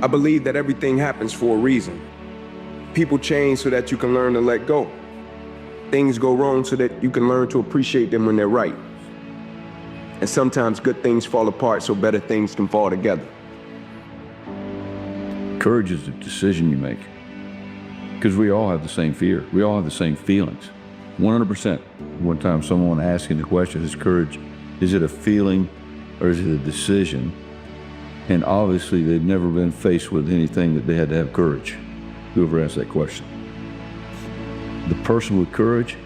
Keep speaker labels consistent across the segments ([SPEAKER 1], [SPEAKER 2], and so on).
[SPEAKER 1] I believe that everything happens for a reason. People change so that you can learn to let go. Things go wrong so that you can learn to appreciate them when they're right. And sometimes good things fall apart so better things can fall together.
[SPEAKER 2] Courage is a decision you make. Because we all have the same fear. We all have the same feelings. 100%. One time someone asking the question, is courage, is it a feeling or is it a decision? And obviously they've never been faced with anything that they had to have courage, whoever asked that question. The person with courage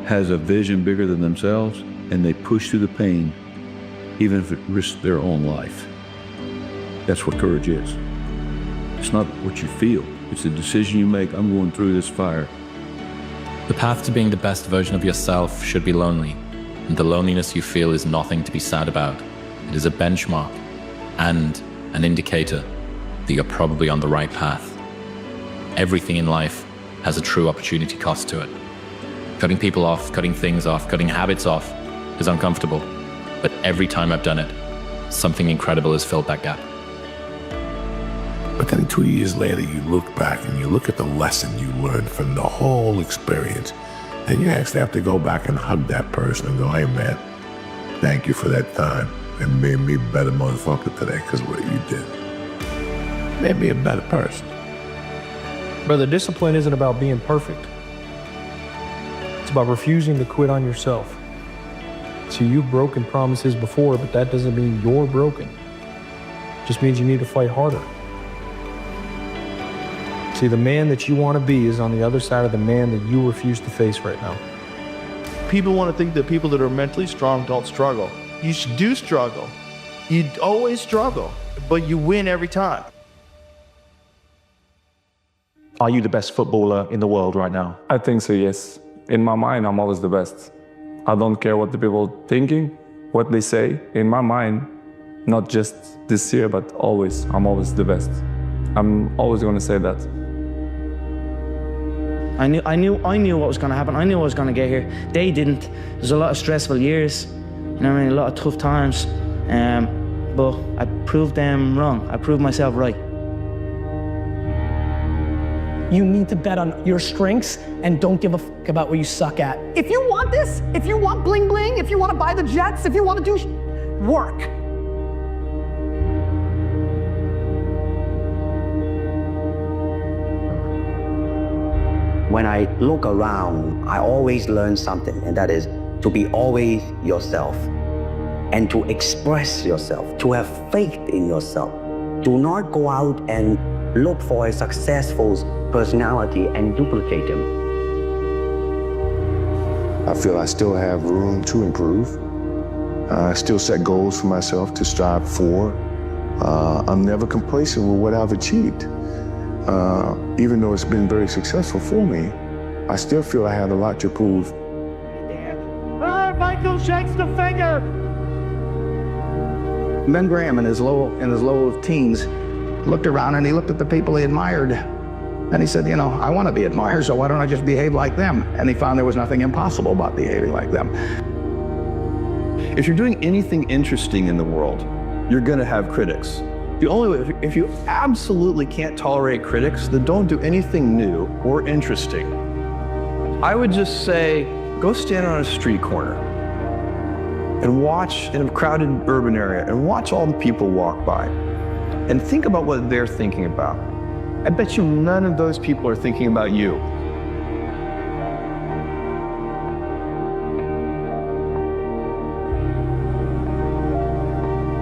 [SPEAKER 2] has a vision bigger than themselves, and they push through the pain, even if it risks their own life. That's what courage is. It's not what you feel. It's a decision you make. I'm going through this fire.
[SPEAKER 3] The path to being the best version of yourself should be lonely, and the loneliness you feel is nothing to be sad about. It is a benchmark and an indicator that you're probably on the right path. Everything in life has a true opportunity cost to it. Cutting people off, cutting things off, cutting habits off is uncomfortable, but every time I've done it, something incredible has filled that gap.
[SPEAKER 4] But then 2 years later, you look back and you look at the lesson you learned from the whole experience, and you actually have to go back and hug that person and go, hey man, thank you for that time. It made me a better motherfucker today because of what you did. Made me a better person.
[SPEAKER 5] Brother, discipline isn't about being perfect. It's about refusing to quit on yourself. See, you've broken promises before, but that doesn't mean you're broken. It just means you need to fight harder. See, the man that you want to be is on the other side of the man that you refuse to face right now.
[SPEAKER 6] People want to think that people that are mentally strong don't struggle. You do struggle. You always struggle, but you win every time.
[SPEAKER 7] Are you the best footballer in the world right now?
[SPEAKER 8] I think so, yes. In my mind, I'm always the best. I don't care what the people are thinking, what they say. In my mind, not just this year, but always, I'm always the best. I'm always going to say that.
[SPEAKER 9] I knew what was going to happen. I knew I was going to get here. They didn't. There's a lot of stressful years, you know what I mean, a lot of tough times. But I proved them wrong. I proved myself right.
[SPEAKER 10] You need to bet on your strengths and don't give a fuck about what you suck at.
[SPEAKER 11] If you want this, if you want bling bling, if you want to buy the jets, if you want to do work.
[SPEAKER 12] When I look around, I always learn something, and that is to be always yourself and to express yourself, to have faith in yourself. Do not go out and look for a successful personality and duplicate him.
[SPEAKER 13] I feel I still have room to improve. I still set goals for myself to strive for. I'm never complacent with what I've achieved. Even though it's been very successful for me, I still feel I have a lot to prove.
[SPEAKER 6] Michael shakes the finger.
[SPEAKER 14] Ben Graham in his low teens looked around and he looked at the people he admired. And he said, you know, I want to be admired, so why don't I just behave like them? And he found there was nothing impossible about behaving like them.
[SPEAKER 15] If you're doing anything interesting in the world, you're going to have critics. The only way, if you absolutely can't tolerate critics, then don't do anything new or interesting. I would just say, go stand on a street corner and watch in a crowded urban area and watch all the people walk by and think about what they're thinking about. I bet you none of those people are thinking about you.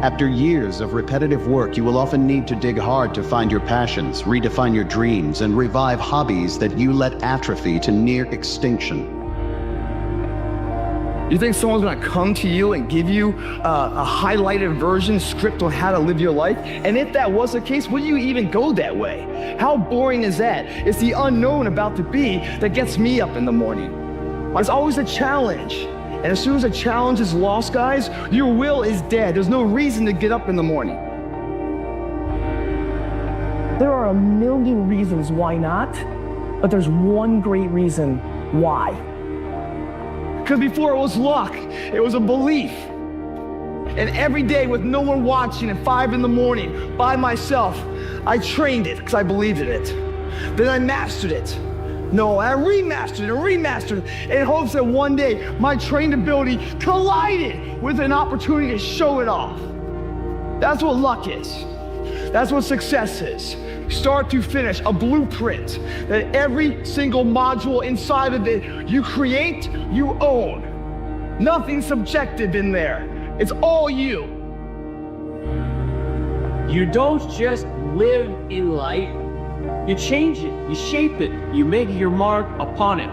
[SPEAKER 16] After years of repetitive work, you will often need to dig hard to find your passions, redefine your dreams, and revive hobbies that you let atrophy to near extinction.
[SPEAKER 17] You think someone's gonna come to you and give you a highlighted version script on how to live your life? And if that was the case, would you even go that way? How boring is that? It's the unknown about to be that gets me up in the morning. It's always a challenge. And as soon as a challenge is lost, guys, your will is dead. There's no reason to get up in the morning.
[SPEAKER 10] There are a million reasons why not, but there's one great reason why.
[SPEAKER 17] Because before it was luck, it was a belief. And every day with no one watching at 5 in the morning by myself, I trained it because I believed in it. Then I mastered it. No, I remastered it in hopes that one day my trained ability collided with an opportunity to show it off. That's what luck is. That's what success is. Start to finish, a blueprint that every single module inside of it you create, you own. Nothing subjective in there. It's all you.
[SPEAKER 18] You don't just live in life. You change it, you shape it, you make your mark upon it.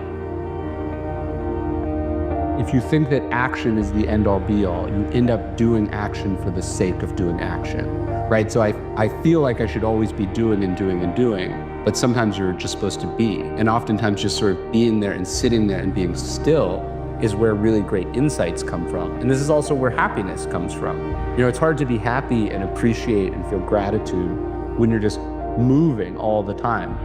[SPEAKER 19] If you think that action is the end-all be-all, you end up doing action for the sake of doing action, right? So I feel like I should always be doing and doing and doing, but sometimes you're just supposed to be. And oftentimes just sort of being there and sitting there and being still is where really great insights come from. And this is also where happiness comes from. You know, it's hard to be happy and appreciate and feel gratitude when you're just moving all the time.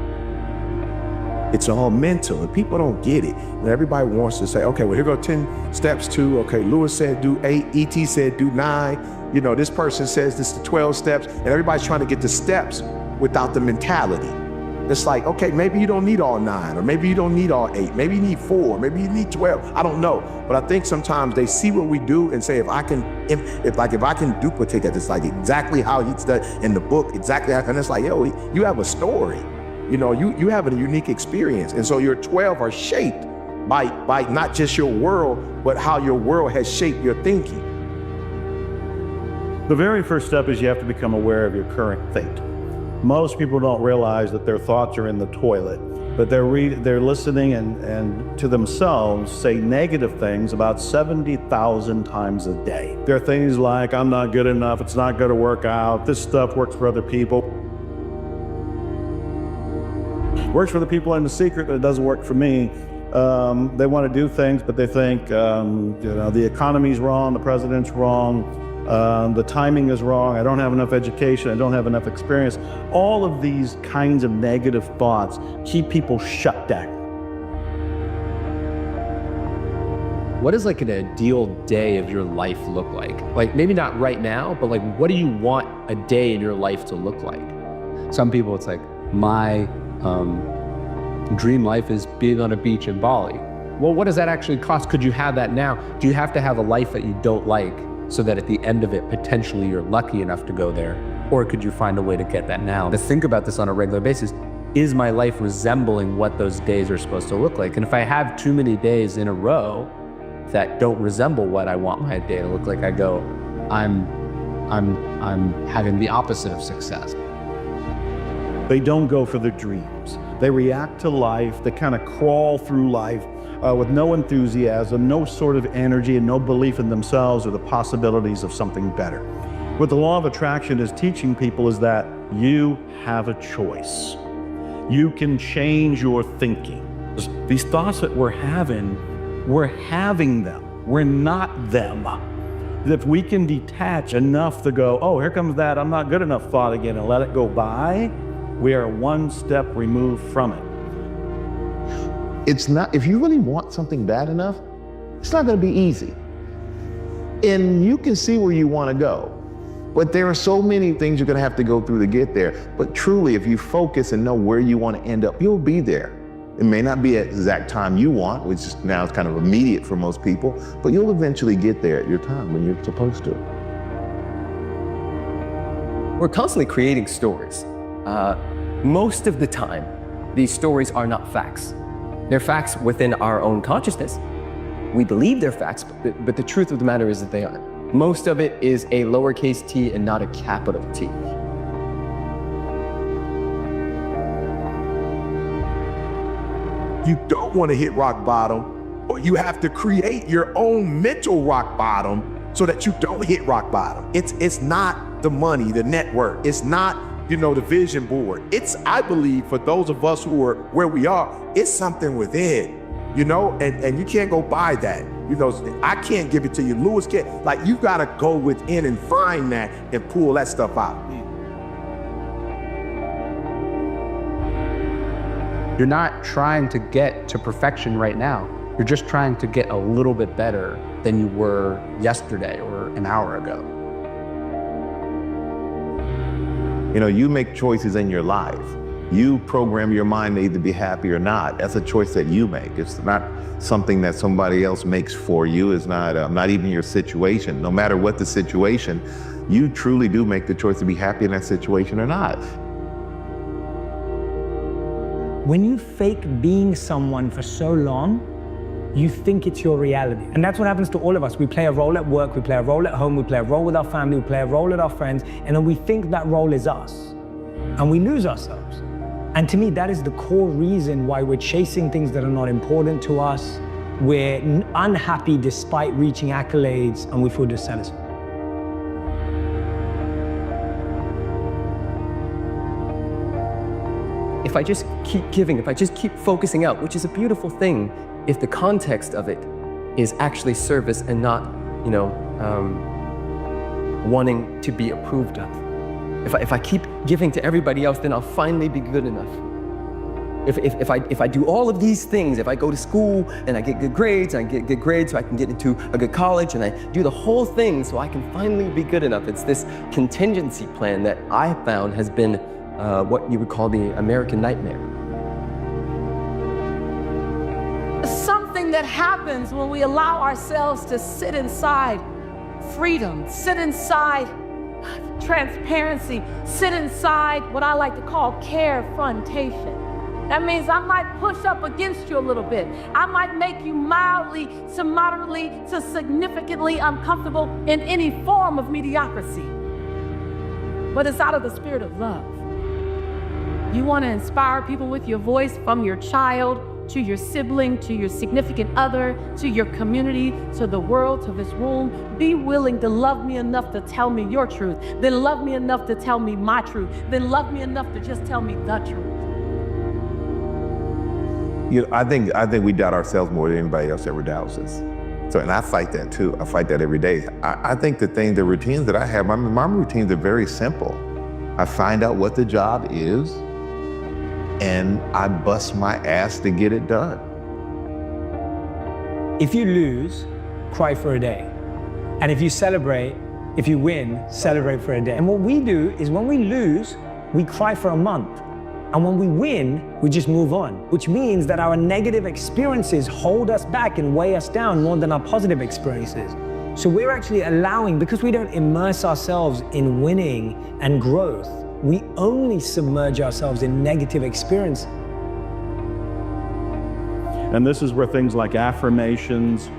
[SPEAKER 20] It's all mental, and people don't get it. And everybody wants to say, okay, well, here go 10 steps to, okay, Lewis said do 8, E.T. said do 9, you know, this person says this is 12 steps, and everybody's trying to get the steps without the mentality. It's like, okay, maybe you don't need all 9, or maybe you don't need all 8, maybe you need 4, maybe you need 12, I don't know. But I think sometimes they see what we do and say, if I can duplicate that, it's like exactly how he's done in the book, exactly how, and it's like, yo, you have a story. You know, you have a unique experience. And so your 12 are shaped by not just your world, but how your world has shaped your thinking.
[SPEAKER 21] The very first step is you have to become aware of your current state. Most people don't realize that their thoughts are in the toilet, but they're listening and to themselves say negative things about 70,000 times a day. There are things like, I'm not good enough, it's not going to work out, this stuff works for other people. Works for the people in the secret, but it doesn't work for me. They want to do things, but they think, you know, the economy's wrong, the president's wrong, the timing is wrong, I don't have enough education, I don't have enough experience. All of these kinds of negative thoughts keep people shut down.
[SPEAKER 19] What does like an ideal day of your life look like? Like maybe not right now, but like what do you want a day in your life to look like? Some people it's like, my dream life is being on a beach in Bali. Well, what does that actually cost? Could you have that now? Do you have to have a life that you don't like so that at the end of it, potentially you're lucky enough to go there? Or could you find a way to get that now? To think about this on a regular basis, is my life resembling what those days are supposed to look like? And if I have too many days in a row that don't resemble what I want my day to look like, I go, I'm having the opposite of success.
[SPEAKER 21] They don't go for their dreams. They react to life, they kind of crawl through life with no enthusiasm, no sort of energy, and no belief in themselves or the possibilities of something better. What the law of attraction is teaching people is that you have a choice. You can change your thinking. These thoughts that we're having them. We're not them. If we can detach enough to go, oh, here comes that I'm not good enough thought again, and let it go by, we are one step removed from it.
[SPEAKER 22] It's not, if you really want something bad enough, it's not gonna be easy. And you can see where you wanna go, but there are so many things you're gonna have to go through to get there. But truly, if you focus and know where you wanna end up, you'll be there. It may not be at the exact time you want, which is now is kind of immediate for most people, but you'll eventually get there at your time when you're supposed to.
[SPEAKER 23] We're constantly creating stories. Most of the time, these stories are not facts. They're facts within our own consciousness. We believe they're facts, but the truth of the matter is that they aren't. Most of it is a lowercase t and not a capital T.
[SPEAKER 20] You don't want to hit rock bottom, or you have to create your own mental rock bottom so that you don't hit rock bottom. It's not the money, the network. It's not, you know, the vision board. It's, I believe, for those of us who are where we are, it's something within, you know, and you can't go buy that. You know, I can't give it to you. Lewis can't. Like, you got to go within and find that and pull that stuff out.
[SPEAKER 19] You're not trying to get to perfection right now. You're just trying to get a little bit better than you were yesterday or
[SPEAKER 22] an hour ago. You know, you make choices in your life. You program your mind to either be happy or not. That's a choice that you make. It's not something that somebody else makes for you. It's not even your situation. No matter what the situation, you truly do make the choice to be happy in that situation or not.
[SPEAKER 1] When you fake being someone for so long, you think it's your reality. And that's what happens to all of us. We play a role at work, we play a role at home, we play a role with our family, we play a role with our friends, and then we think that role is us. And we lose ourselves. And to me, that is the core reason why we're chasing things that are not important to us. We're unhappy despite reaching accolades, and we feel dissatisfied.
[SPEAKER 23] If I just keep giving, if I just keep focusing out, which is a beautiful thing, if the context of it is actually service and not, you know, wanting to be approved of. If I keep giving to everybody else, then I'll finally be good enough. If I do all of these things, if I go to school and I get good grades, and I get good grades so I can get into a good college, and I do the whole thing so I can finally be good enough. It's this contingency plan that I found has been what you would call the American nightmare.
[SPEAKER 2] Something that happens when we allow ourselves to sit inside freedom, sit inside transparency, sit inside what I like to call carefrontation. That means I might push up against you a little bit. I might make you mildly to moderately to significantly uncomfortable in any form of mediocrity. But it's out of the spirit of love. You want to inspire people with your voice, from your child to your sibling, to your significant other, to your community, to the world, to this room. Be willing to love me enough to tell me your truth, then love me enough to tell me my truth, then love me enough to just tell me the truth.
[SPEAKER 22] You know, I think we doubt ourselves more than anybody else ever doubts us. So, and I fight that too. I fight that every day. I think the routines that I have, my routines are very simple. I find out what the job is, and I bust my ass to get it done.
[SPEAKER 1] If you lose, cry for a day. And if you celebrate, if you win, celebrate for a day. And what we do is when we lose, we cry for a month. And when we win, we just move on, which means that our negative experiences hold us back and weigh us down more than our positive experiences. So we're actually allowing, because we don't immerse ourselves in winning and growth, we only submerge ourselves in negative experience.
[SPEAKER 21] And this is where things like affirmations,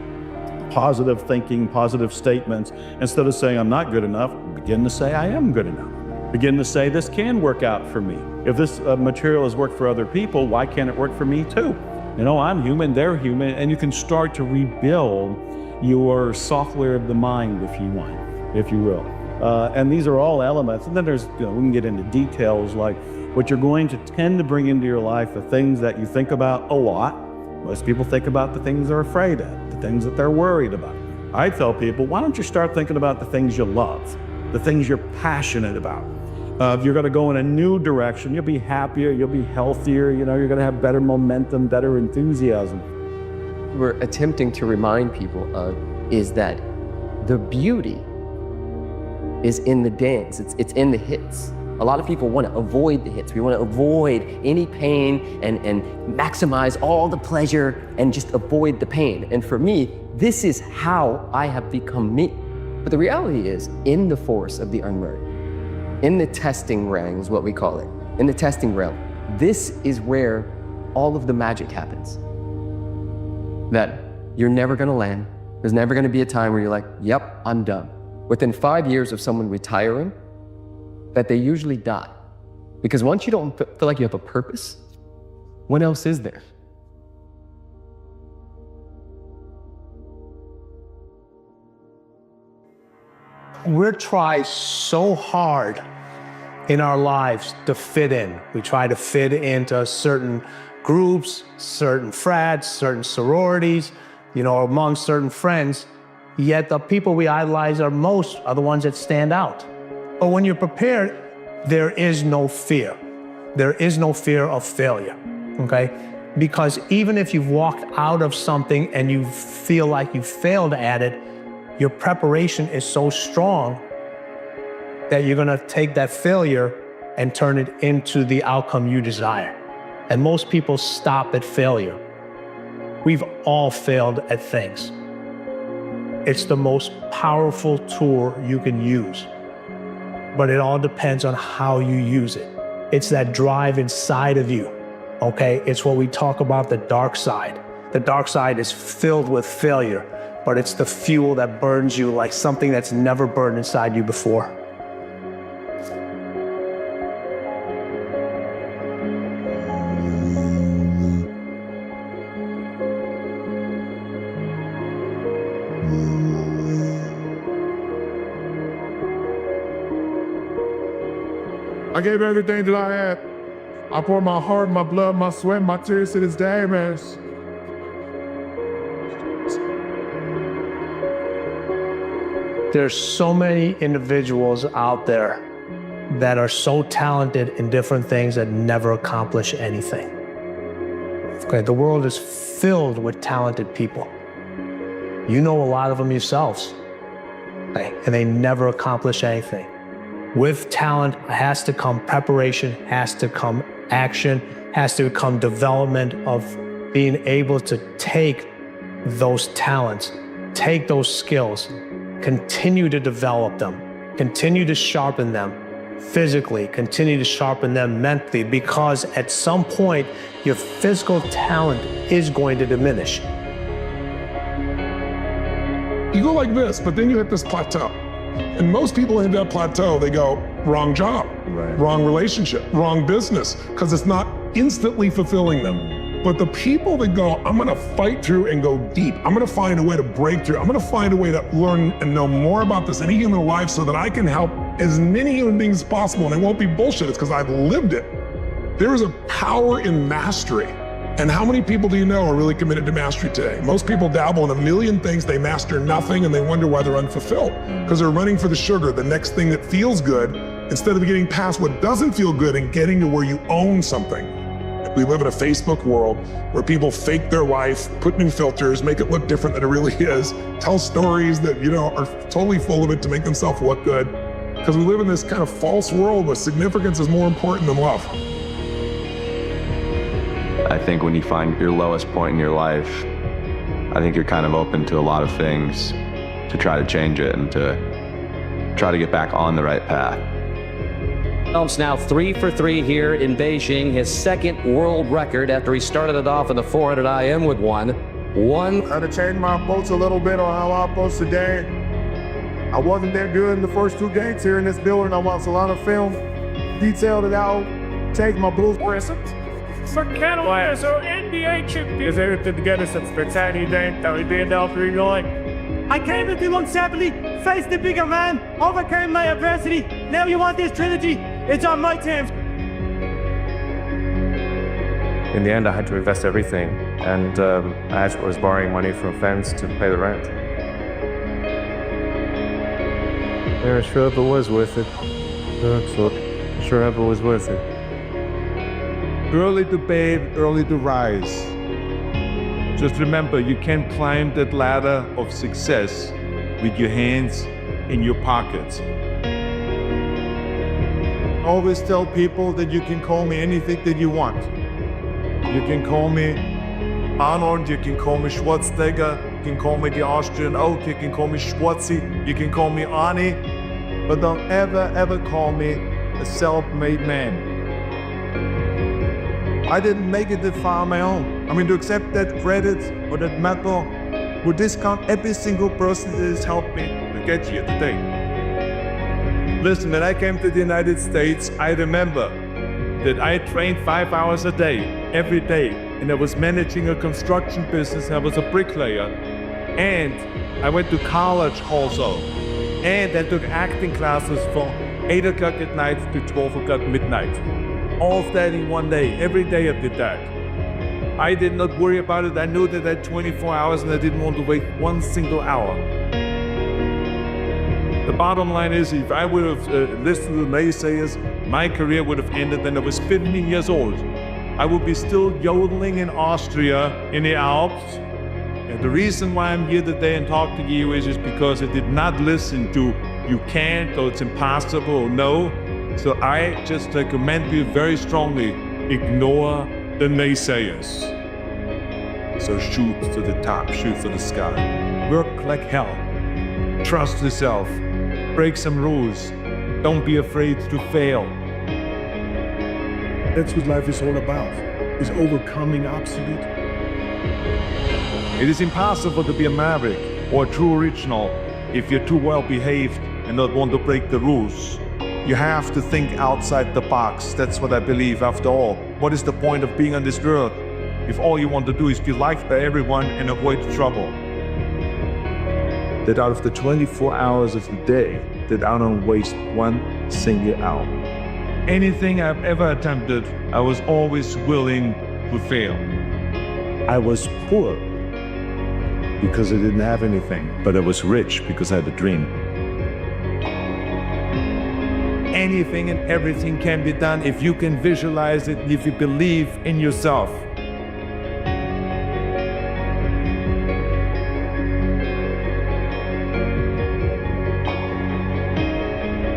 [SPEAKER 21] positive thinking, positive statements, instead of saying I'm not good enough, begin to say I am good enough. Begin to say this can work out for me. If this material has worked for other people, why can't it work for me too? You know, I'm human, they're human, and you can start to rebuild your software of the mind, if you want, if you will. And these are all elements. And then there's, you know, we can get into details like what you're going to tend to bring into your life, the things that you think about a lot. Most people think about the things they're afraid of, the things that they're worried about. I tell people, why don't you start thinking about the things you love, the things you're passionate about. If you're gonna go in a new direction, you'll be happier, you'll be healthier, you know, you're gonna have better momentum, better enthusiasm.
[SPEAKER 23] We're attempting to remind people of is that the beauty is in the dance, it's in the hits. A lot of people want to avoid the hits. We want to avoid any pain and maximize all the pleasure and just avoid the pain. And for me, this is how I have become me. But the reality is, in the force of the unlearned, in the testing realm is what we call it, in the testing realm, this is where all of the magic happens. That you're never gonna land. There's never gonna be a time where you're like, yep, I'm done. Within 5 years of someone retiring, that they usually die. Because once you don't feel like you have a purpose, what else is there?
[SPEAKER 3] We try so hard in our lives to fit in. We try to fit into certain groups, certain frats, certain sororities, you know, among certain friends. Yet the people we idolize are the ones that stand out. But when you're prepared, there is no fear. There is no fear of failure, okay? Because even if you've walked out of something and you feel like you failed at it, your preparation is so strong that you're gonna take that failure and turn it into the outcome you desire. And most people stop at failure. We've all failed at things. It's the most powerful tool you can use, but it all depends on how you use it. It's that drive inside of you, okay? It's what we talk about, the dark side. The dark side is filled with failure, but it's the fuel that burns you like something that's never burned inside you before.
[SPEAKER 4] I gave everything that I had. I poured my heart, my blood, my sweat, my tears to this day, man.
[SPEAKER 3] There's so many individuals out there that are so talented in different things that never accomplish anything. Okay, the world is filled with talented people. You know a lot of them yourselves, okay, and they never accomplish anything. With talent has to come preparation, has to come action, has to come development of being able to take those talents, take those skills, continue to develop them, continue to sharpen them physically, continue to sharpen them mentally, because at some point, your physical talent is going to diminish.
[SPEAKER 4] You go like this, but then you hit this plateau. And most people hit that plateau, they go, wrong job, wrong relationship, wrong business, because it's not instantly fulfilling them. But the people that go, I'm gonna fight through and go deep, I'm gonna find a way to break through, I'm gonna find a way to learn and know more about this in a human life so that I can help as many human beings as possible, and it won't be bullshit, it's because I've lived it. There is a power in mastery. And how many people do you know are really committed to mastery today? Most people dabble in a million things, they master nothing, and they wonder why they're unfulfilled. Because they're running for the sugar, the next thing that feels good, instead of getting past what doesn't feel good and getting to where you own something. We live in a Facebook world where people fake their life, put new filters, make it look different than it really is, tell stories that, you know, are totally full of it to make themselves look good. Because we live in this kind of false world where significance is more important than love.
[SPEAKER 5] I think when you find your lowest point in your life, I think you're kind of open to a lot of things to try to change it and to try to get back on the right path.
[SPEAKER 7] Phelps now 3 for 3 here in Beijing, his second world record after he started it off in the 400 IM with one.
[SPEAKER 4] I had to change my approach a little bit on how I approach today. I wasn't that good in the first 2 games here in this building. I watched a lot of film, detailed it out, changed my blueprint.
[SPEAKER 24] Så kan du så NBA-chip. Is everything together since the tiny day that we did all 3 going?
[SPEAKER 25] I came into longevity, faced the bigger man, overcame my adversity. Now you want this trilogy? It's on my terms.
[SPEAKER 26] In the end, I had to invest everything, and I was borrowing money from friends to pay the rent. Yeah, sure hope it was worth it. Sure hope it was worth it.
[SPEAKER 27] Early to bathe, early to rise. Just remember, you can't climb that ladder of success with your hands in your pockets. Always tell people that you can call me anything that you want. You can call me Arnold, you can call me Schwarzenegger, you can call me the Austrian Oak, you can call me Schwarzi, you can call me Arnie, but don't ever call me a self-made man. I didn't make it that far on my own. I mean, to accept that credit or that medal would discount every single person that has helped me to get here today. Listen, when I came to the United States, I remember that I trained 5 hours a day, every day, and I was managing a construction business, and I was a bricklayer, and I went to college also, and I took acting classes from 8 o'clock at night to 12 o'clock midnight. All of that in one day. Every day I did that. I did not worry about it. I knew that I had 24 hours and I didn't want to wait one single hour. The bottom line is, if I would have listened to the naysayers, my career would have ended when I was 15 years old. I would be still yodeling in Austria, in the Alps, And the reason why I'm here today and talk to you is just because I did not listen to you can't or it's impossible or no. So I just recommend you very strongly, ignore the naysayers. So shoot to the top, shoot for the sky. Work like hell. Trust yourself. Break some rules. Don't be afraid to fail.
[SPEAKER 6] That's what life is all about, is overcoming obstacles.
[SPEAKER 27] It is impossible to be a maverick or a true original if you're too well behaved and not want to break the rules. You have to think outside the box. That's what I believe after all. What is the point of being on this earth if all you want to do is be liked by everyone and avoid trouble? That out of the 24 hours of the day, that I don't waste one single hour. Anything I've ever attempted, I was always willing to fail.
[SPEAKER 6] I was poor because I didn't have anything, but I was rich because I had a dream.
[SPEAKER 27] Anything and everything can be done if you can visualize it, if you believe in yourself.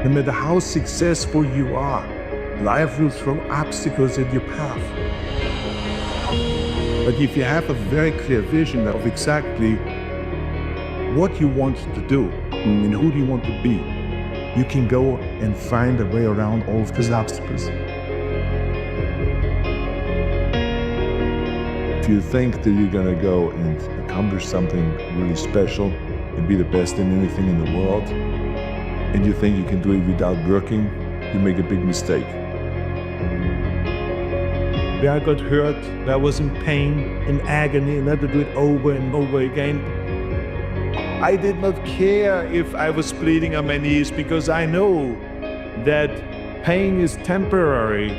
[SPEAKER 27] No matter how successful you are, life will throw obstacles in your path. But if you have a very clear vision of exactly what you want to do and who do you want to be, you can go and find a way around all of these obstacles. If you think that you're gonna go and accomplish something really special and be the best in anything in the world, and you think you can do it without working, you make a big mistake. Where I got hurt, where I was in pain, in agony, and I had to do it over and over again. I did not care if I was bleeding on my knees because I know that pain is temporary.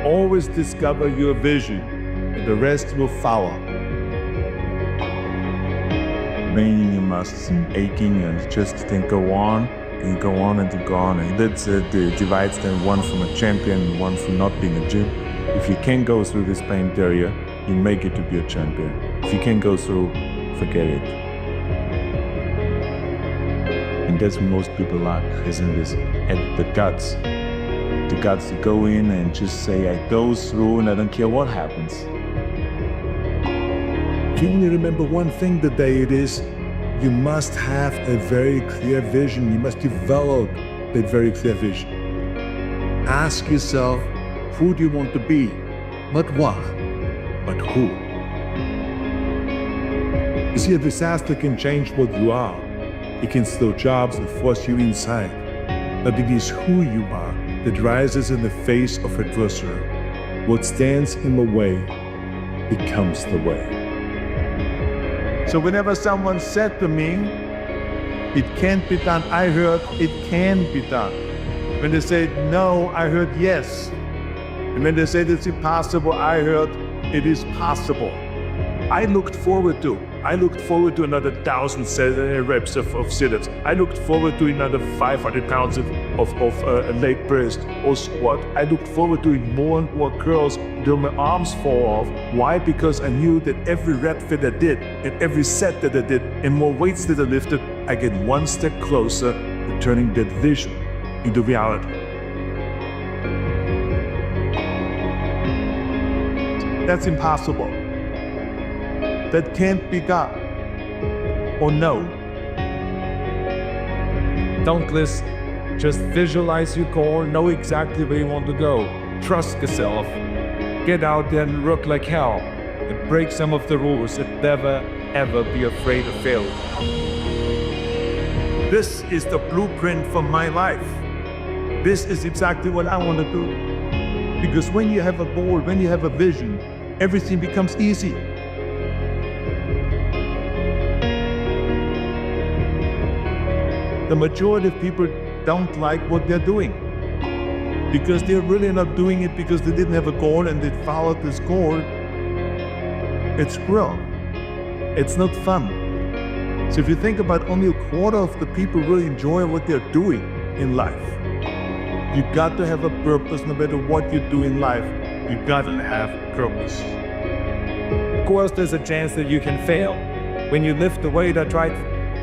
[SPEAKER 27] Always discover your vision, and the rest will follow. Maining your muscles and aching and just then go on and go on and go on, and that's divides them one from a champion and one from not being a gym. If you can go through this pain area, you make it to be a champion. If you can't go through, forget it. And that's what most people lack, isn't this? And the guts to go in and just say, I go through and I don't care what happens. If you only remember one thing today, it is you must have a very clear vision. You must develop that very clear vision. Ask yourself, who do you want to be? Not what, but who. You see, a disaster can change what you are. It can steal jobs and force you inside. But it is who you are that rises in the face of adversity. What stands in the way becomes the way. So whenever someone said to me, it can't be done, I heard, it can be done. When they said no, I heard yes. And when they said it's impossible, I heard it is possible. I looked forward to another 1,000 reps of sit-ups. I looked forward to another 500 pounds of leg press or squat. I looked forward to more and more curls until my arms fall off. Why? Because I knew that every rep that I did and every set that I did and more weights that I lifted, I get one step closer to turning that vision into reality. That's impossible. That can't be done. Or no. Don't listen. Just visualize your goal, know exactly where you want to go. Trust yourself. Get out there and work like hell. And break some of the rules and never, ever be afraid of failure. This is the blueprint for my life. This is exactly what I want to do. Because when you have a goal, when you have a vision, everything becomes easy. The majority of people don't like what they're doing because they're really not doing it because they didn't have a goal and they followed this goal. It's real. It's not fun. So if you think about only a quarter of the people really enjoy what they're doing in life, you got to have a purpose no matter what you do in life. You got to have purpose. Of course, there's a chance that you can fail. When you lift the weight, I tried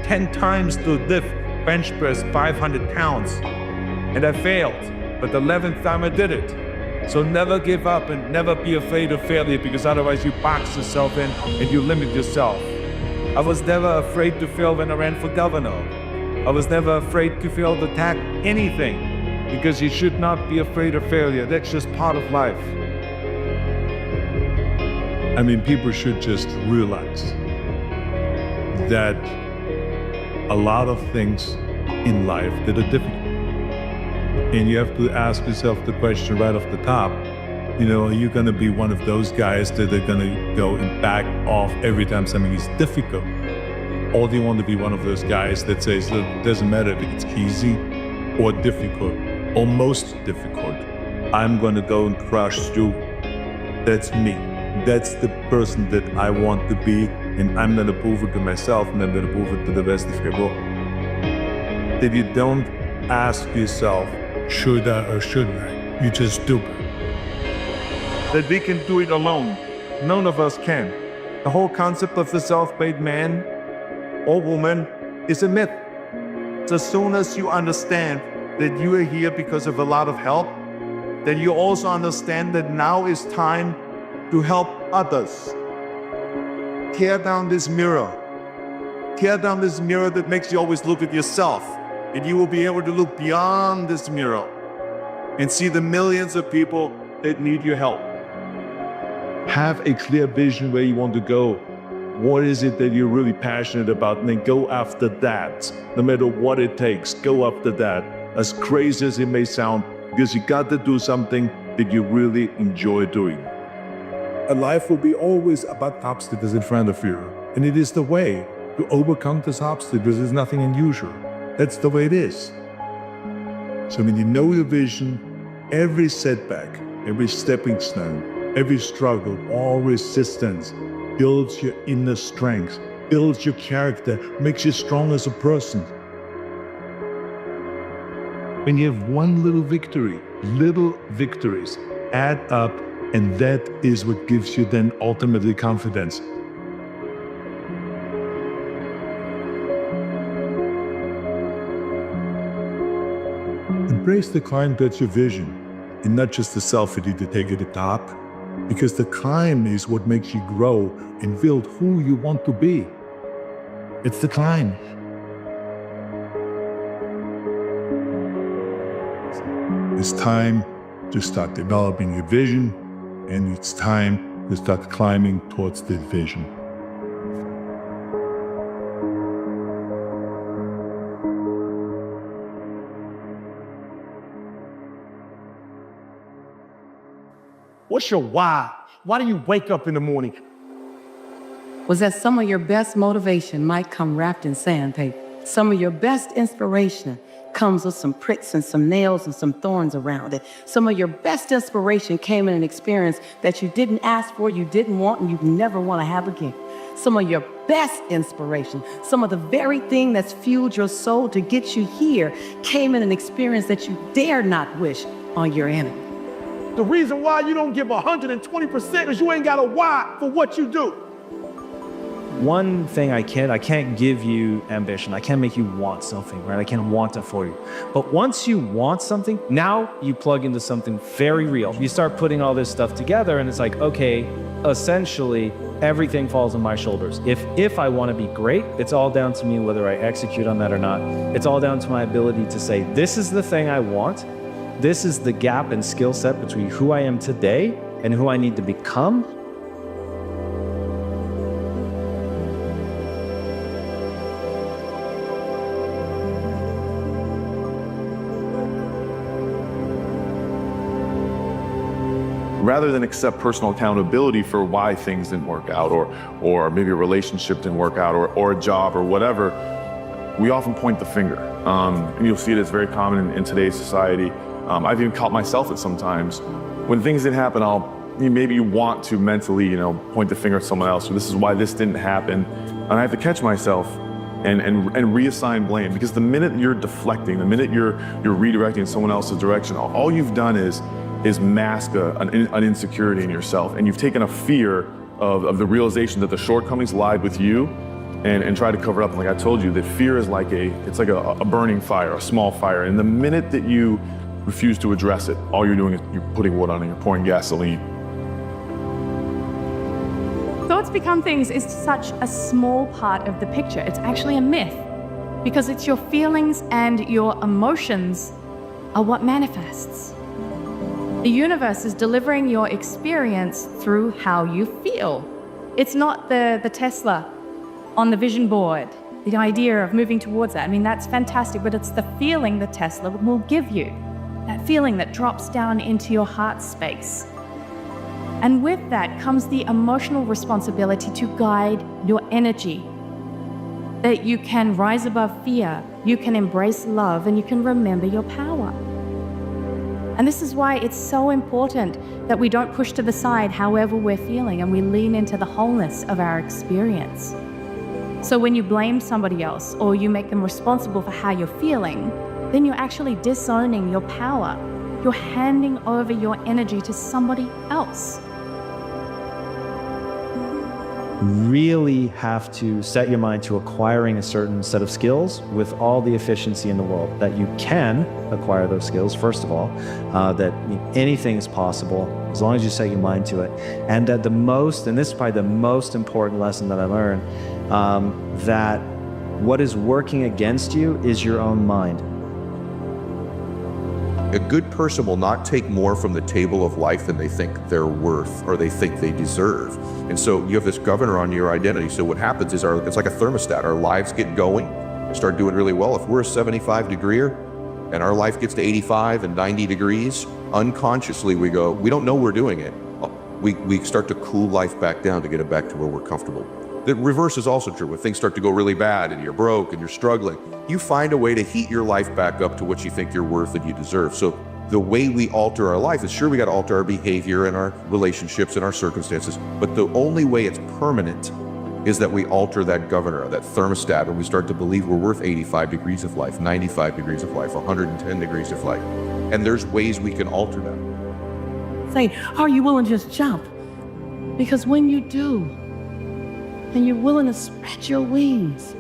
[SPEAKER 27] 10 times to lift bench press 500 pounds, and I failed. But the 11th time I did it. So never give up and never be afraid of failure, because otherwise you box yourself in and you limit yourself. I was never afraid to fail when I ran for governor. I was never afraid to fail to tackle anything, because you should not be afraid of failure. That's just part of life.
[SPEAKER 6] I mean, people should just realize that a lot of things in life that are difficult. And you have to ask yourself the question right off the top, you know, are you going to be one of those guys that are going to go and back off every time something is difficult? Or do you want to be one of those guys that says, look, it doesn't matter if it's easy or difficult or most difficult, I'm going to go and crush through. That's me. That's the person that I want to be, and I'm going to prove it to myself, and I'm going to prove it to the rest of the world. That you don't ask yourself, should I or shouldn't I? You just do it.
[SPEAKER 27] That we can do it alone. None of us can. The whole concept of the self-made man or woman is a myth. So as soon as you understand that you are here because of a lot of help, then you also understand that now is time to help others. Tear down this mirror. Tear down this mirror that makes you always look at yourself. And you will be able to look beyond this mirror and see the millions of people that need your help.
[SPEAKER 6] Have a clear vision where you want to go. What is it that you're really passionate about? And then go after that. No matter what it takes, go after that. As crazy as it may sound, because you got to do something that you really enjoy doing. A life will be always about obstacles in front of you. And it is the way to overcome those obstacles. There's nothing unusual. That's the way it is. So when you know your vision, every setback, every stepping stone, every struggle, all resistance builds your inner strength, builds your character, makes you strong as a person. When you have one little victory, little victories add up, and that is what gives you then ultimately confidence. Embrace the climb that's your vision, and not just the selfie to take at the top, because the climb is what makes you grow and build who you want to be. It's the climb. It's time to start developing your vision, and it's time to start climbing towards that vision.
[SPEAKER 8] What's your why? Why do you wake up in the morning?
[SPEAKER 2] Was that some of your best motivation might come wrapped in sandpaper. Some of your best inspiration comes with some pricks and some nails and some thorns around it. Some of your best inspiration came in an experience that you didn't ask for, you didn't want, and you never want to have again. Some of your best inspiration, some of the very thing that's fueled your soul to get you here, came in an experience that you dare not wish on your enemy.
[SPEAKER 8] The reason why you don't give 120% is you ain't got a why for what you do.
[SPEAKER 9] One thing I can't give you ambition. I can't make you want something, right? I can't want it for you. But once you want something, now you plug into something very real. You start putting all this stuff together and it's like, okay, essentially everything falls on my shoulders. If I want to be great, it's all down to me whether I execute on that or not. It's all down to my ability to say, this is the thing I want. This is the gap and skill set between who I am today and who I need to become.
[SPEAKER 11] Rather than accept personal accountability for why things didn't work out, or maybe a relationship didn't work out, or a job or whatever, we often point the finger. And you'll see it, it's very common in today's society. I've even caught myself at sometimes. When things didn't happen, maybe you want to mentally, point the finger at someone else, or this is why this didn't happen. And I have to catch myself and reassign blame, because the minute you're deflecting, the minute you're redirecting someone else's direction, all you've done is mask an insecurity in yourself, and you've taken a fear of the realization that the shortcomings lied with you and try to cover up. And like I told you, that fear is like a burning fire, a small fire. And the minute that you refuse to address it, all you're doing is you're putting wood on it, you're pouring gasoline.
[SPEAKER 10] Thoughts become things is such a small part of the picture. It's actually a myth because it's your feelings and your emotions are what manifests. The universe is delivering your experience through how you feel. It's not the Tesla on the vision board, the idea of moving towards that. I mean, that's fantastic, but it's the feeling the Tesla will give you. That feeling that drops down into your heart space. And with that comes the emotional responsibility to guide your energy. That you can rise above fear, you can embrace love, and you can remember your power. And this is why it's so important that we don't push to the side however we're feeling and we lean into the wholeness of our experience. So when you blame somebody else or you make them responsible for how you're feeling, then you're actually disowning your power. You're handing over your energy to somebody else.
[SPEAKER 9] Really have to set your mind to acquiring a certain set of skills with all the efficiency in the world, that you can acquire those skills, first of all, that anything is possible as long as you set your mind to it. And that the most, and this is probably the most important lesson that I learned, that what is working against you is your own mind.
[SPEAKER 12] A good person will not take more from the table of life than they think they're worth or they think they deserve. And so you have this governor on your identity. So what happens is it's like a thermostat. Our lives get going, start doing really well. If we're a 75 degreer and our life gets to 85 and 90 degrees, unconsciously we go, we don't know we're doing it. We start to cool life back down to get it back to where we're comfortable. The reverse is also true. When things start to go really bad and you're broke and you're struggling, you find a way to heat your life back up to what you think you're worth and you deserve. So the way we alter our life is, sure, we got to alter our behavior and our relationships and our circumstances, but the only way it's permanent is that we alter that governor, that thermostat, when we start to believe we're worth 85 degrees of life, 95 degrees of life, 110 degrees of life. And there's ways we can alter that.
[SPEAKER 2] Say, are you willing to just jump? Because when you do, and you're willing to spread your wings,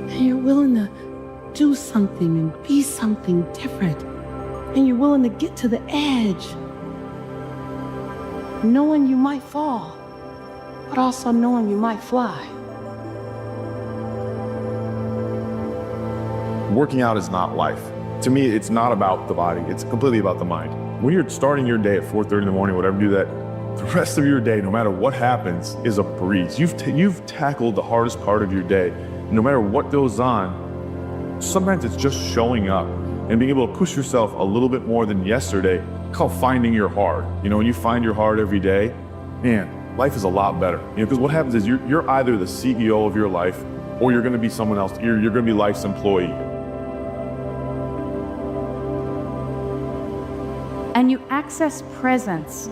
[SPEAKER 2] and you're willing to do something and be something different, and you're willing to get to the edge, knowing you might fall, but also knowing you might fly.
[SPEAKER 11] Working out is not life. To me, it's not about the body, it's completely about the mind. When you're starting your day at 4:30 in the morning, whatever, do that, the rest of your day, no matter what happens, is a breeze. You've tackled the hardest part of your day. No matter what goes on, sometimes it's just showing up and being able to push yourself a little bit more than yesterday. It's called finding your heart. You know, when you find your heart every day, man, life is a lot better. You know, because what happens is you're either the CEO of your life or you're going to be someone else. You're going to be life's employee.
[SPEAKER 10] And you access presence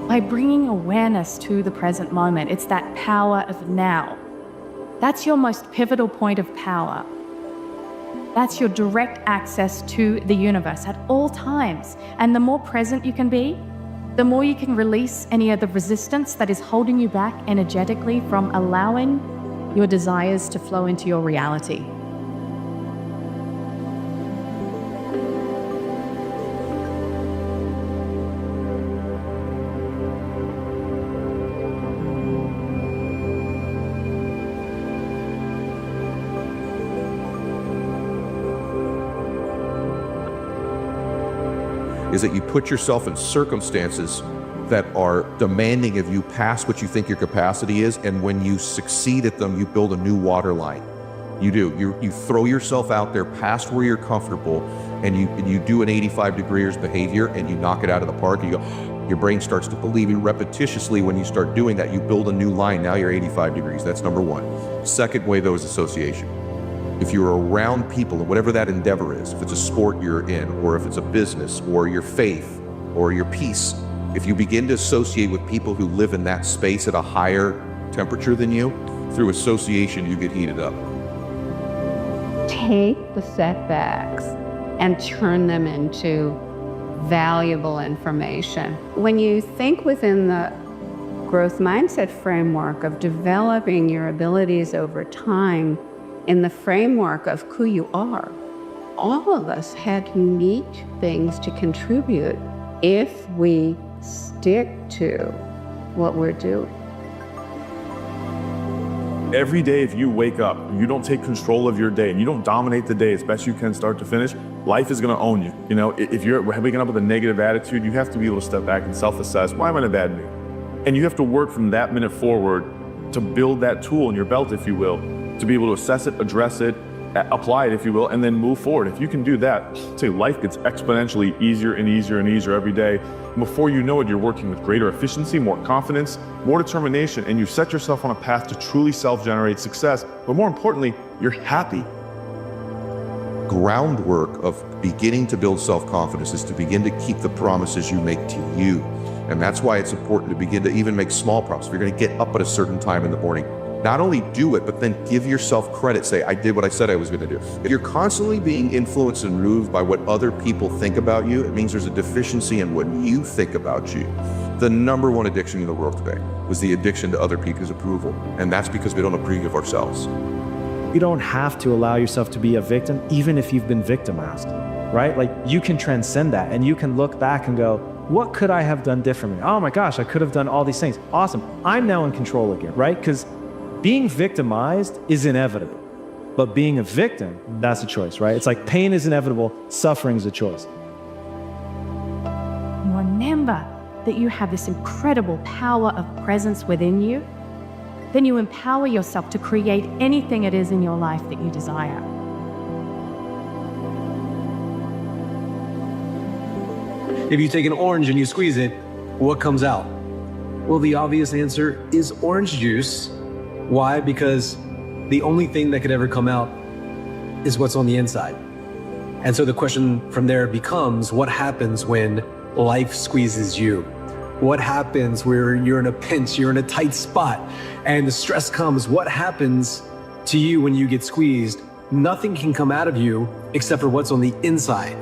[SPEAKER 10] by bringing awareness to the present moment. It's that power of now. That's your most pivotal point of power. That's your direct access to the universe at all times. And the more present you can be, the more you can release any of the resistance that is holding you back energetically from allowing your desires to flow into your reality.
[SPEAKER 12] Is that you put yourself in circumstances that are demanding of you past what you think your capacity is, and when you succeed at them, you build a new water line. You do. You throw yourself out there past where you're comfortable, and you do an 85 degrees behavior, and you knock it out of the park. You go, your brain starts to believe you repetitiously. When you start doing that, you build a new line. Now you're 85 degrees. That's number one. Second way, though, is association. If you're around people, and whatever that endeavor is, if it's a sport you're in, or if it's a business, or your faith, or your peace, if you begin to associate with people who live in that space at a higher temperature than you, through association, you get heated up.
[SPEAKER 13] Take the setbacks and turn them into valuable information. When you think within the growth mindset framework of developing your abilities over time in the framework of who you are, all of us had unique things to contribute if we stick to what we're doing.
[SPEAKER 11] Every day, if you wake up, you don't take control of your day and you don't dominate the day as best you can start to finish, life is gonna own you. You know, if you're waking up with a negative attitude, you have to be able to step back and self-assess, why am I in a bad mood? And you have to work from that minute forward to build that tool in your belt, if you will, to be able to assess it, address it, apply it, if you will, and then move forward. If you can do that, I'll tell you, life gets exponentially easier and easier and easier every day. And before you know it, you're working with greater efficiency, more confidence, more determination, and you've set yourself on a path to truly self-generate success. But more importantly, you're happy.
[SPEAKER 12] Groundwork of beginning to build self-confidence is to begin to keep the promises you make to you. And that's why it's important to begin to even make small promises. If you're gonna get up at a certain time in the morning, not only do it, but then give yourself credit. Say, I did what I said I was gonna do. If you're constantly being influenced and moved by what other people think about you, it means there's a deficiency in what you think about you. The number one addiction in the world today was the addiction to other people's approval. And that's because we don't approve of ourselves.
[SPEAKER 9] You don't have to allow yourself to be a victim, even if you've been victimized, right? Like, you can transcend that and you can look back and go, what could I have done differently? Oh my gosh, I could have done all these things. Awesome, I'm now in control again, right? Because being victimized is inevitable, but being a victim, that's a choice, right? It's like pain is inevitable, suffering is a choice.
[SPEAKER 10] Remember that you have this incredible power of presence within you. Then you empower yourself to create anything it is in your life that you desire.
[SPEAKER 14] If you take an orange and you squeeze it, what comes out? Well, the obvious answer is orange juice. Why? Because the only thing that could ever come out is what's on the inside. And so the question from there becomes, what happens when life squeezes you? What happens where you're in a pinch, you're in a tight spot, and the stress comes? What happens to you when you get squeezed? Nothing can come out of you except for what's on the inside.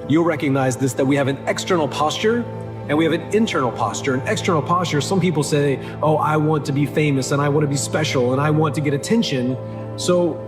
[SPEAKER 14] You'll recognize this, that we have an external posture and we have an internal posture. An external posture, some people say, oh, I want to be famous and I want to be special and I want to get attention. So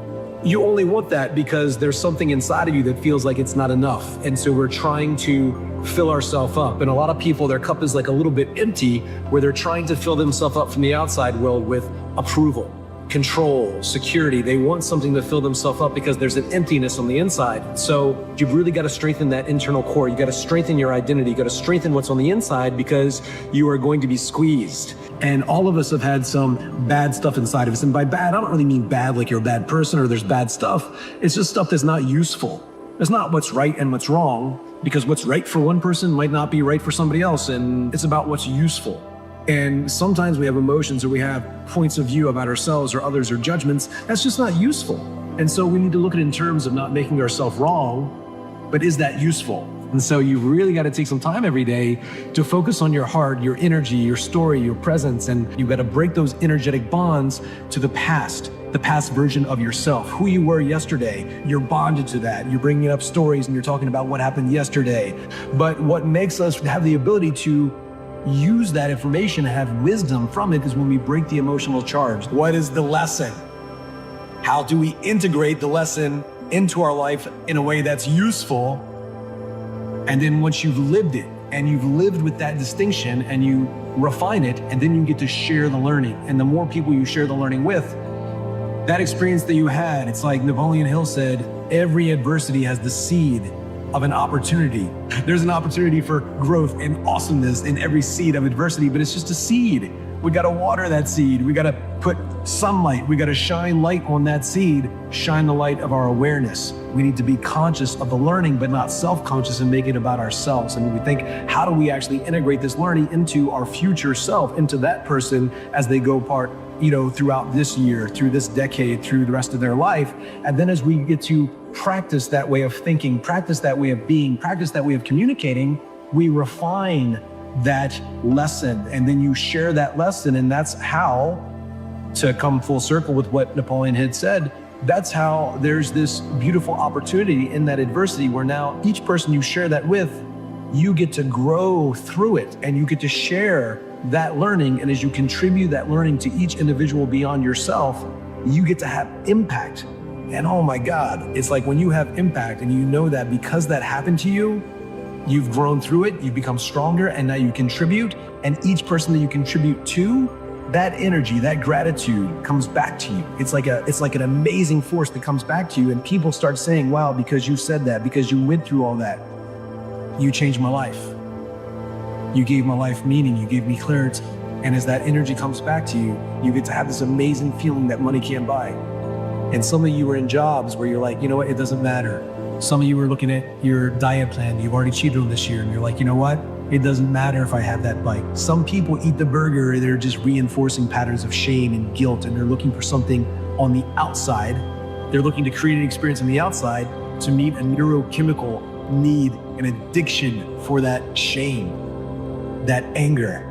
[SPEAKER 14] you only want that because there's something inside of you that feels like it's not enough. And so we're trying to fill ourselves up. And a lot of people, their cup is like a little bit empty, where they're trying to fill themselves up from the outside world with approval, control, security. They want something to fill themselves up because there's an emptiness on the inside. So you've really got to strengthen that internal core. You got to strengthen your identity. You got to strengthen what's on the inside, because you are going to be squeezed. And all of us have had some bad stuff inside of us. And by bad, I don't really mean bad like you're a bad person or there's bad stuff. It's just stuff that's not useful. It's not what's right and what's wrong, because what's right for one person might not be right for somebody else. And it's about what's useful. And sometimes we have emotions, or we have points of view about ourselves or others, or judgments that's just not useful. And so we need to look at it in terms of not making ourselves wrong, but is that useful? And so you've really got to take some time every day to focus on your heart, your energy, your story, your presence, and you've got to break those energetic bonds to the past version of yourself, who you were yesterday. You're bonded to that. You're bringing up stories and you're talking about what happened yesterday. But what makes us have the ability to use that information, have wisdom from it, is when we break the emotional charge. What is the lesson? How do we integrate the lesson into our life in a way that's useful? And then once you've lived it and you've lived with that distinction and you refine it, and then you get to share the learning. And the more people you share the learning with, that experience that you had, it's like Napoleon Hill said, every adversity has the seed of an opportunity. There's an opportunity for growth and awesomeness in every seed of adversity, but it's just a seed. We gotta water that seed. We gotta put sunlight. We gotta shine light on that seed, shine the light of our awareness. We need to be conscious of the learning, but not self-conscious and make it about ourselves. And we think, how do we actually integrate this learning into our future self, into that person as they go part, throughout this year, through this decade, through the rest of their life. And then as we get to practice that way of thinking, practice that way of being, practice that way of communicating, we refine that lesson, and then you share that lesson. And that's how, to come full circle with what Napoleon had said, that's how there's this beautiful opportunity in that adversity, where now each person you share that with, you get to grow through it, and you get to share that learning, and as you contribute that learning to each individual beyond yourself, you get to have impact. And oh my God, it's like when you have impact and you know that because that happened to you, you've grown through it, you've become stronger, and now you contribute. And each person that you contribute to, that energy, that gratitude comes back to you. It's like an amazing force that comes back to you. And people start saying, wow, because you said that, because you went through all that, you changed my life. You gave my life meaning, you gave me clarity. And as that energy comes back to you, you get to have this amazing feeling that money can't buy. And some of you were in jobs where you're like, you know what, it doesn't matter. Some of you were looking at your diet plan, you've already cheated on this year, and you're like, you know what, it doesn't matter if I have that bike. Some people eat the burger, they're just reinforcing patterns of shame and guilt, and they're looking for something on the outside. They're looking to create an experience on the outside to meet a neurochemical need, an addiction for that shame, that anger.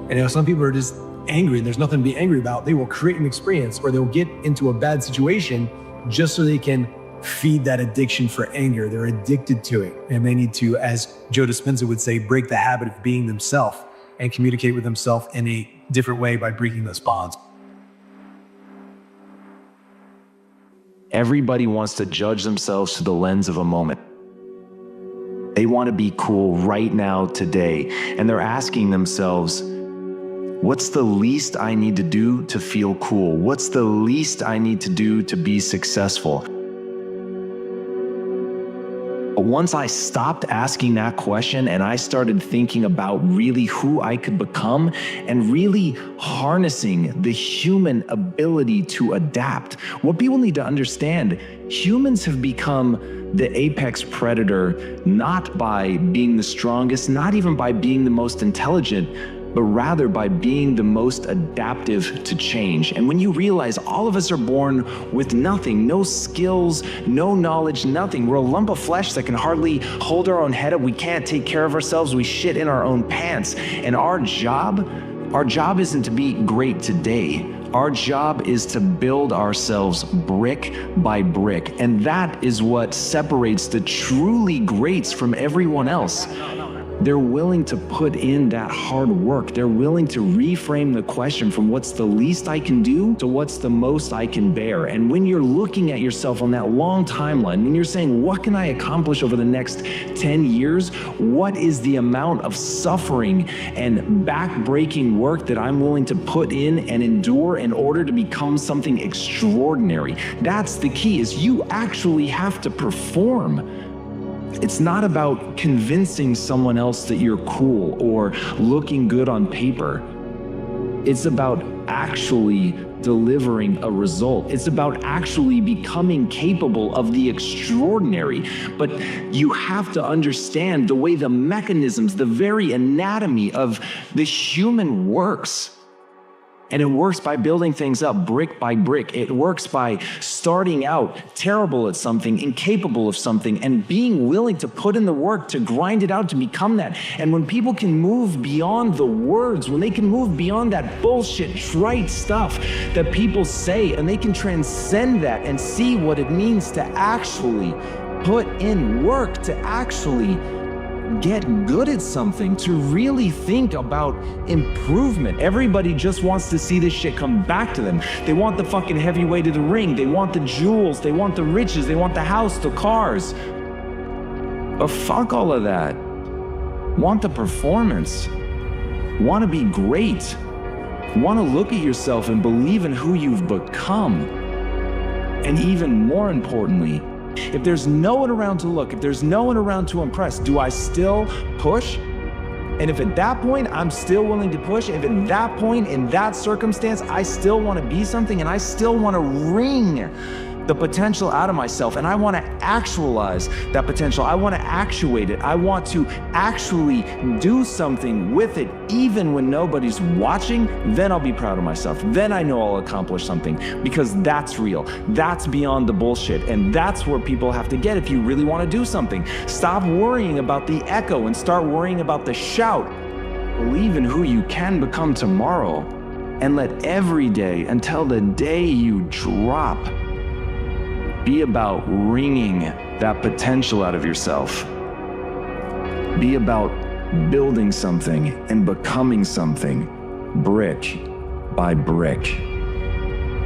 [SPEAKER 14] And you know, some people are just angry and there's nothing to be angry about. They will create an experience or they'll get into a bad situation just so they can feed that addiction for anger. They're addicted to it. And they need to, as Joe Dispenza would say, break the habit of being themselves and communicate with themselves in a different way by breaking those bonds.
[SPEAKER 15] Everybody wants to judge themselves through the lens of a moment. They want to be cool right now, today. And they're asking themselves, what's the least I need to do to feel cool? What's the least I need to do to be successful? But once I stopped asking that question and I started thinking about really who I could become and really harnessing the human ability to adapt, what people need to understand, humans have become the apex predator, not by being the strongest, not even by being the most intelligent, but rather by being the most adaptive to change. And when you realize all of us are born with nothing, no skills, no knowledge, nothing. We're a lump of flesh that can hardly hold our own head up. We can't take care of ourselves. We shit in our own pants. And our job isn't to be great today. Our job is to build ourselves brick by brick. And that is what separates the truly greats from everyone else. They're willing to put in that hard work. They're willing to reframe the question from what's the least I can do to what's the most I can bear. And when you're looking at yourself on that long timeline, when you're saying, what can I accomplish over the next 10 years? What is the amount of suffering and back-breaking work that I'm willing to put in and endure in order to become something extraordinary? That's the key, is you actually have to perform. It's not about convincing someone else that you're cool or looking good on paper. It's about actually delivering a result. It's about actually becoming capable of the extraordinary. But you have to understand the way the mechanisms, the very anatomy of the human works. And it works by building things up brick by brick. It works by starting out terrible at something, incapable of something, and being willing to put in the work to grind it out to become that. And when people can move beyond the words, when they can move beyond that bullshit, trite stuff that people say, and they can transcend that and see what it means to actually put in work, to actually get good at something, to really think about improvement. Everybody just wants to see this shit come back to them. They want the fucking heavyweight of the ring. They want the jewels. They want the riches. They want the house, the cars. But fuck all of that. Want the performance. Want to be great. Want to look at yourself and believe in who you've become. And even more importantly, if there's no one around to look, if there's no one around to impress, do I still push? And if at that point I'm still willing to push, if at that point in that circumstance I still want to be something and I still want to wring the potential out of myself and I want to actualize that potential, I want to actuate it, I want to actually do something with it even when nobody's watching, then I'll be proud of myself. Then I know I'll accomplish something, because that's real. That's beyond the bullshit. And that's where people have to get if you really want to do something. Stop worrying about the echo and start worrying about the shout. Believe in who you can become tomorrow and let every day until the day you drop be about wringing that potential out of yourself. Be about building something and becoming something brick by brick.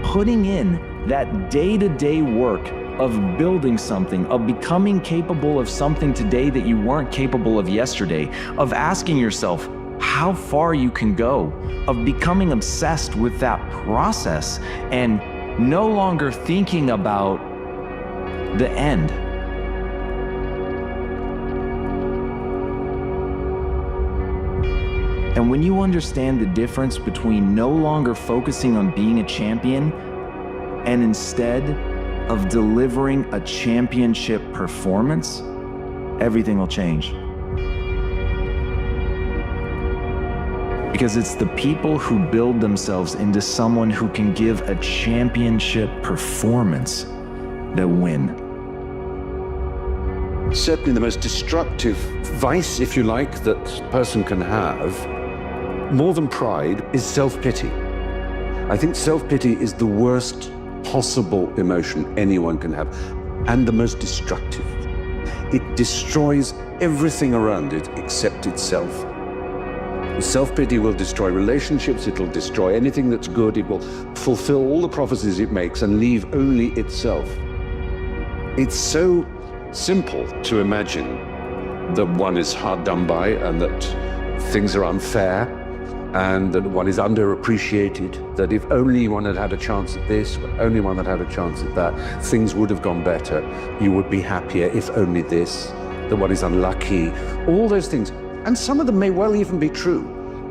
[SPEAKER 15] Putting in that day-to-day work of building something, of becoming capable of something today that you weren't capable of yesterday, of asking yourself how far you can go, of becoming obsessed with that process and no longer thinking about the end. And when you understand the difference between no longer focusing on being a champion and instead of delivering a championship performance, everything will change. Because it's the people who build themselves into someone who can give a championship performance that win.
[SPEAKER 1] Certainly the most destructive vice, if you like, that a person can have, more than pride, is self-pity. I think self-pity is the worst possible emotion anyone can have, and the most destructive. It destroys everything around it except itself. Self-pity will destroy relationships, it'll destroy anything that's good, it will fulfill all the prophecies it makes and leave only itself. It's so simple to imagine that one is hard done by and that things are unfair and that one is underappreciated, that if only one had had a chance at this, if only one had had a chance at that, things would have gone better, you would be happier if only this, that one is unlucky, all those things. And some of them may well even be true,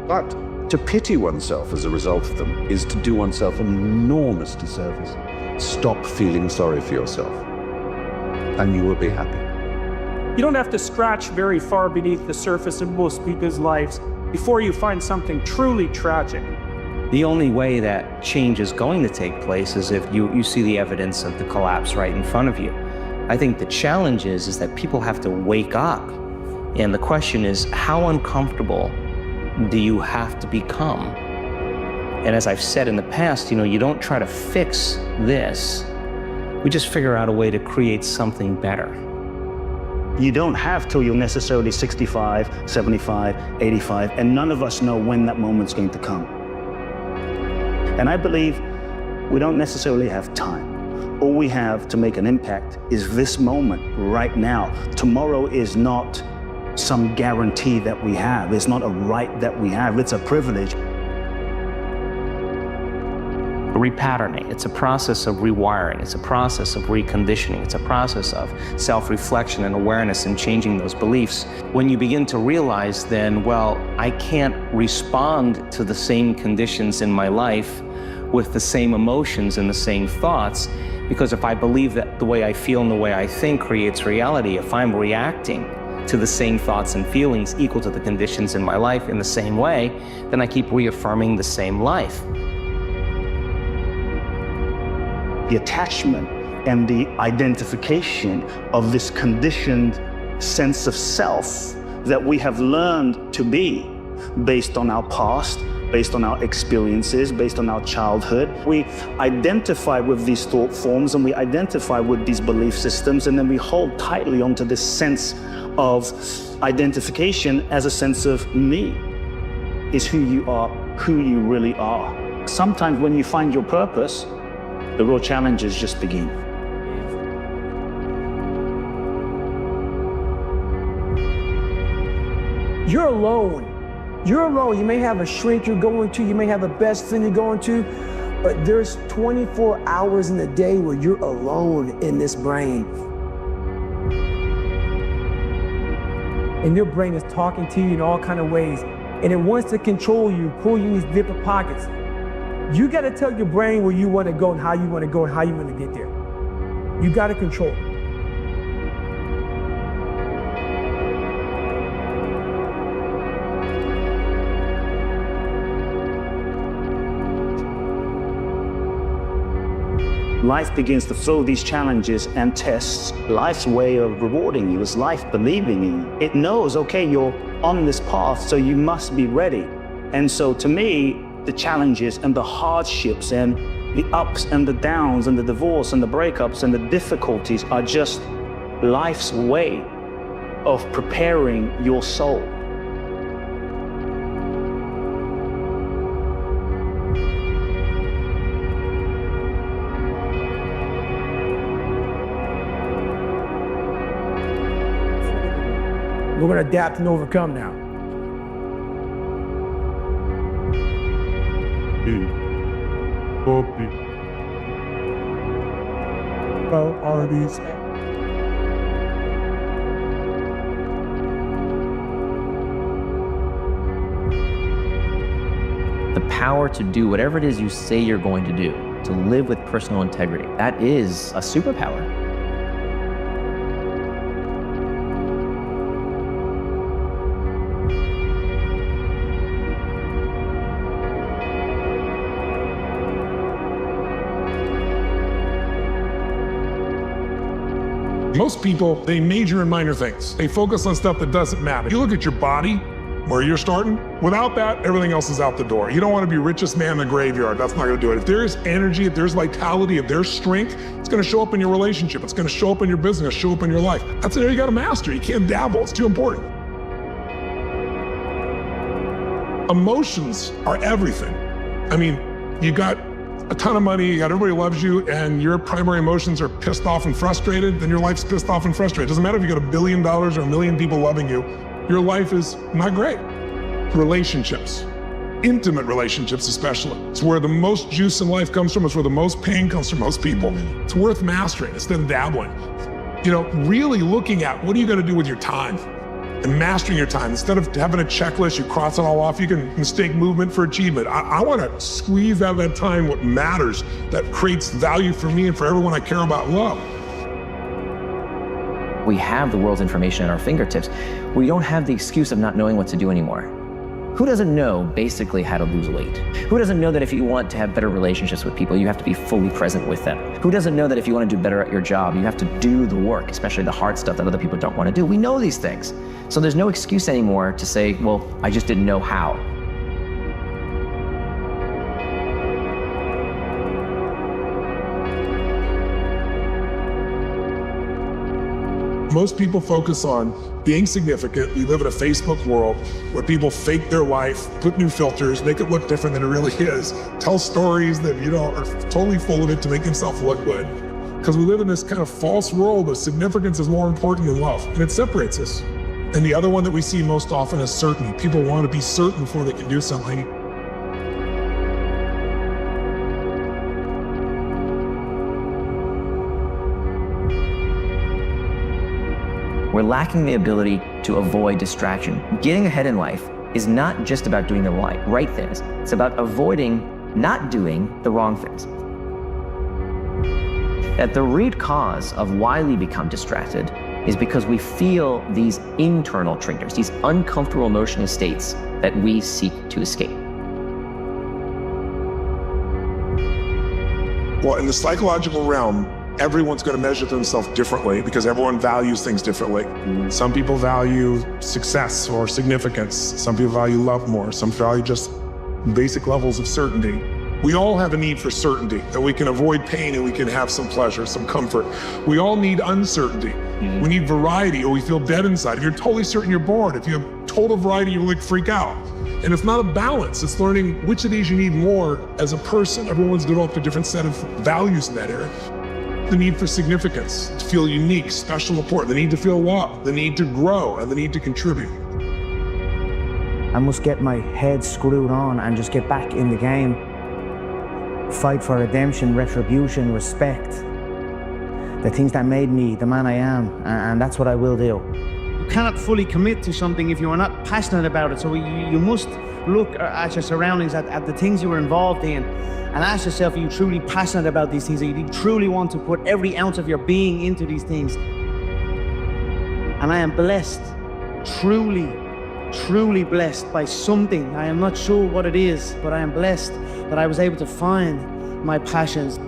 [SPEAKER 1] but to pity oneself as a result of them is to do oneself an enormous disservice. Stop feeling sorry for yourself, and you will be happy.
[SPEAKER 25] You don't have to scratch very far beneath the surface of most people's lives before you find something truly tragic.
[SPEAKER 16] The only way that change is going to take place is if you see the evidence of the collapse right in front of you. I think the challenge is that people have to wake up. And the question is, how uncomfortable do you have to become? And as I've said in the past, you don't try to fix this. We just figure out a way to create something better.
[SPEAKER 17] You don't have till you're necessarily 65, 75, 85, and none of us know when that moment's going to come. And I believe we don't necessarily have time. All we have to make an impact is this moment right now. Tomorrow is not some guarantee that we have. It's not a right that we have. It's a privilege.
[SPEAKER 16] Repatterning. It's a process of rewiring. It's a process of reconditioning. It's a process of self-reflection and awareness and changing those beliefs. When you begin to realize then, well, I can't respond to the same conditions in my life with the same emotions and the same thoughts, because if I believe that the way I feel and the way I think creates reality, if I'm reacting to the same thoughts and feelings equal to the conditions in my life in the same way, then I keep reaffirming the same life.
[SPEAKER 17] The attachment and the identification of this conditioned sense of self that we have learned to be based on our past, based on our experiences, based on our childhood. We identify with these thought forms and we identify with these belief systems, and then we hold tightly onto this sense of identification as a sense of me is who you are, who you really are. Sometimes when you find your purpose, the real challenges just begin.
[SPEAKER 25] You're alone. You're alone. You may have a shrink you're going to, you may have a best friend you're going to, but there's 24 hours in the day where you're alone in this brain. And your brain is talking to you in all kinds of ways, and it wants to control you, pull you in these different pockets. You got to tell your brain where you want to go and how you want to go and how you want to get there. You got to control it.
[SPEAKER 17] Life begins to throw these challenges and tests. Life's way of rewarding you is life believing in you. It knows, okay, you're on this path, so you must be ready. And so to me, the challenges and the hardships and the ups and the downs and the divorce and the breakups and the difficulties are just life's way of preparing your soul.
[SPEAKER 25] going to adapt and overcome now.
[SPEAKER 27] How are these?
[SPEAKER 3] The power to do whatever it is you say you're going to do, to live with personal integrity, that is a superpower.
[SPEAKER 4] Most people, they major in minor things. They focus on stuff that doesn't matter. You look at your body, where you're starting, without that, everything else is out the door. You don't want to be richest man in the graveyard. That's not going to do it. If there's energy, if there's vitality, if there's strength, it's going to show up in your relationship. It's going to show up in your business, show up in your life. That's an area you got to master. You can't dabble. It's too important. Emotions are everything. I mean, you got a ton of money, you got everybody loves you, and your primary emotions are pissed off and frustrated, then your life's pissed off and frustrated. It doesn't matter if you got $1 billion or 1 million people loving you, your life is not great. Relationships, intimate relationships especially. It's where the most juice in life comes from. It's where the most pain comes from most people. It's worth mastering instead of dabbling. You know, really looking at what are you going to do with your time and mastering your time. Instead of having a checklist, you cross it all off, you can mistake movement for achievement. I want to squeeze out of that time what matters, that creates value for me and for everyone I care about and love.
[SPEAKER 3] We have the world's information at our fingertips. We don't have the excuse of not knowing what to do anymore. Who doesn't know basically how to lose weight? Who doesn't know that if you want to have better relationships with people, you have to be fully present with them? Who doesn't know that if you want to do better at your job, you have to do the work, especially the hard stuff that other people don't want to do? We know these things. So there's no excuse anymore to say, well, I just didn't know how.
[SPEAKER 4] Most people focus on being significant. We live in a Facebook world where people fake their life, put new filters, make it look different than it really is, tell stories that, you know, are totally full of it to make themselves look good. Because we live in this kind of false world of significance is more important than love, and it separates us. And the other one that we see most often is certainty. People want to be certain before they can do something.
[SPEAKER 3] We're lacking the ability to avoid distraction. Getting ahead in life is not just about doing the right things. It's about avoiding not doing the wrong things. That the root cause of why we become distracted is because we feel these internal triggers, these uncomfortable emotional states that we seek to escape.
[SPEAKER 4] Well, in the psychological realm, everyone's going to measure themselves differently because everyone values things differently. Some people value success or significance. Some people value love more. Some value just basic levels of certainty. We all have a need for certainty, that we can avoid pain and we can have some pleasure, some comfort. We all need uncertainty. We need variety, or we feel dead inside. If you're totally certain, you're bored. If you have total variety, you like freak out. And it's not a balance. It's learning which of these you need more as a person. Everyone's developed a different set of values in that area. The need for significance, to feel unique, special, important. The need to feel loved, the need to grow, and the need to contribute.
[SPEAKER 18] I must get my head screwed on and just get back in the game. Fight for redemption, retribution, respect. The things that made me the man I am, and that's what I will do.
[SPEAKER 19] You cannot fully commit to something if you are not passionate about it. So you must look at your surroundings, at the things you were involved in, and ask yourself, are you truly passionate about these things? Are you truly want to put every ounce of your being into these things? And I am blessed, truly blessed by something. I am not sure what it is, but I am blessed that I was able to find my passions.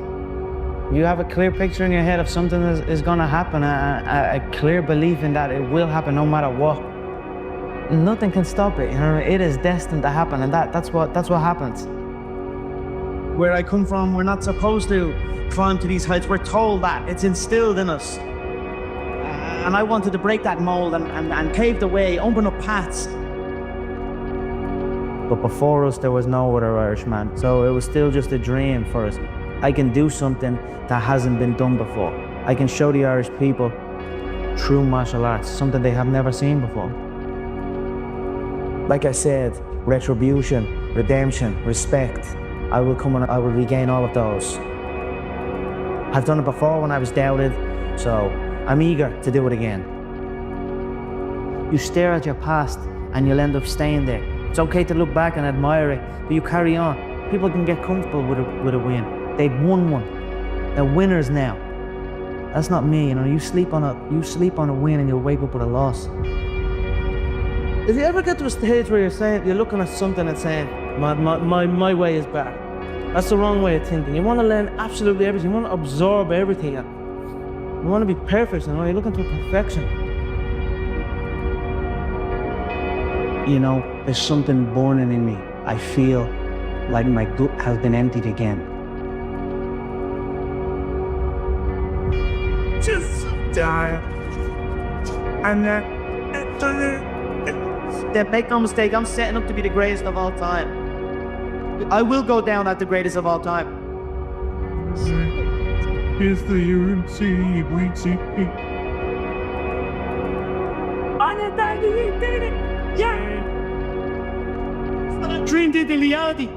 [SPEAKER 18] You have a clear picture in your head of something that is going to happen, a clear belief in that it will happen no matter what. Nothing can stop it. You know, it is destined to happen, and that's what happens.
[SPEAKER 19] Where I come from, we're not supposed to climb to these heights. We're told that. It's instilled in us. And I wanted to break that mold and pave the way, open up paths.
[SPEAKER 18] But before us, there was no other Irishman. So it was still just a dream for us. I can do something that hasn't been done before. I can show the Irish people true martial arts, something they have never seen before. Like I said, retribution, redemption, respect. I will come and I will regain all of those. I've done it before when I was doubted, so I'm eager to do it again. You stare at your past and you'll end up staying there. It's okay to look back and admire it, but you carry on. People can get comfortable with a win. They've won one. They're winners now. That's not me, you know. You sleep on a win and you'll wake up with a loss.
[SPEAKER 19] If you ever get to a stage where you're looking at something and saying, my way is better. That's the wrong way of thinking. You want to learn absolutely everything. You want to absorb everything. You want to be perfect, you know. You're looking for perfection. You know, there's something burning in me. I feel like my gut has been emptied again.
[SPEAKER 27] Just die. And
[SPEAKER 19] make no mistake, I'm setting up to be the greatest of all time. I will go down as the greatest of all time.
[SPEAKER 27] Here's the UNC, we see.
[SPEAKER 19] Yeah! Dream did in reality.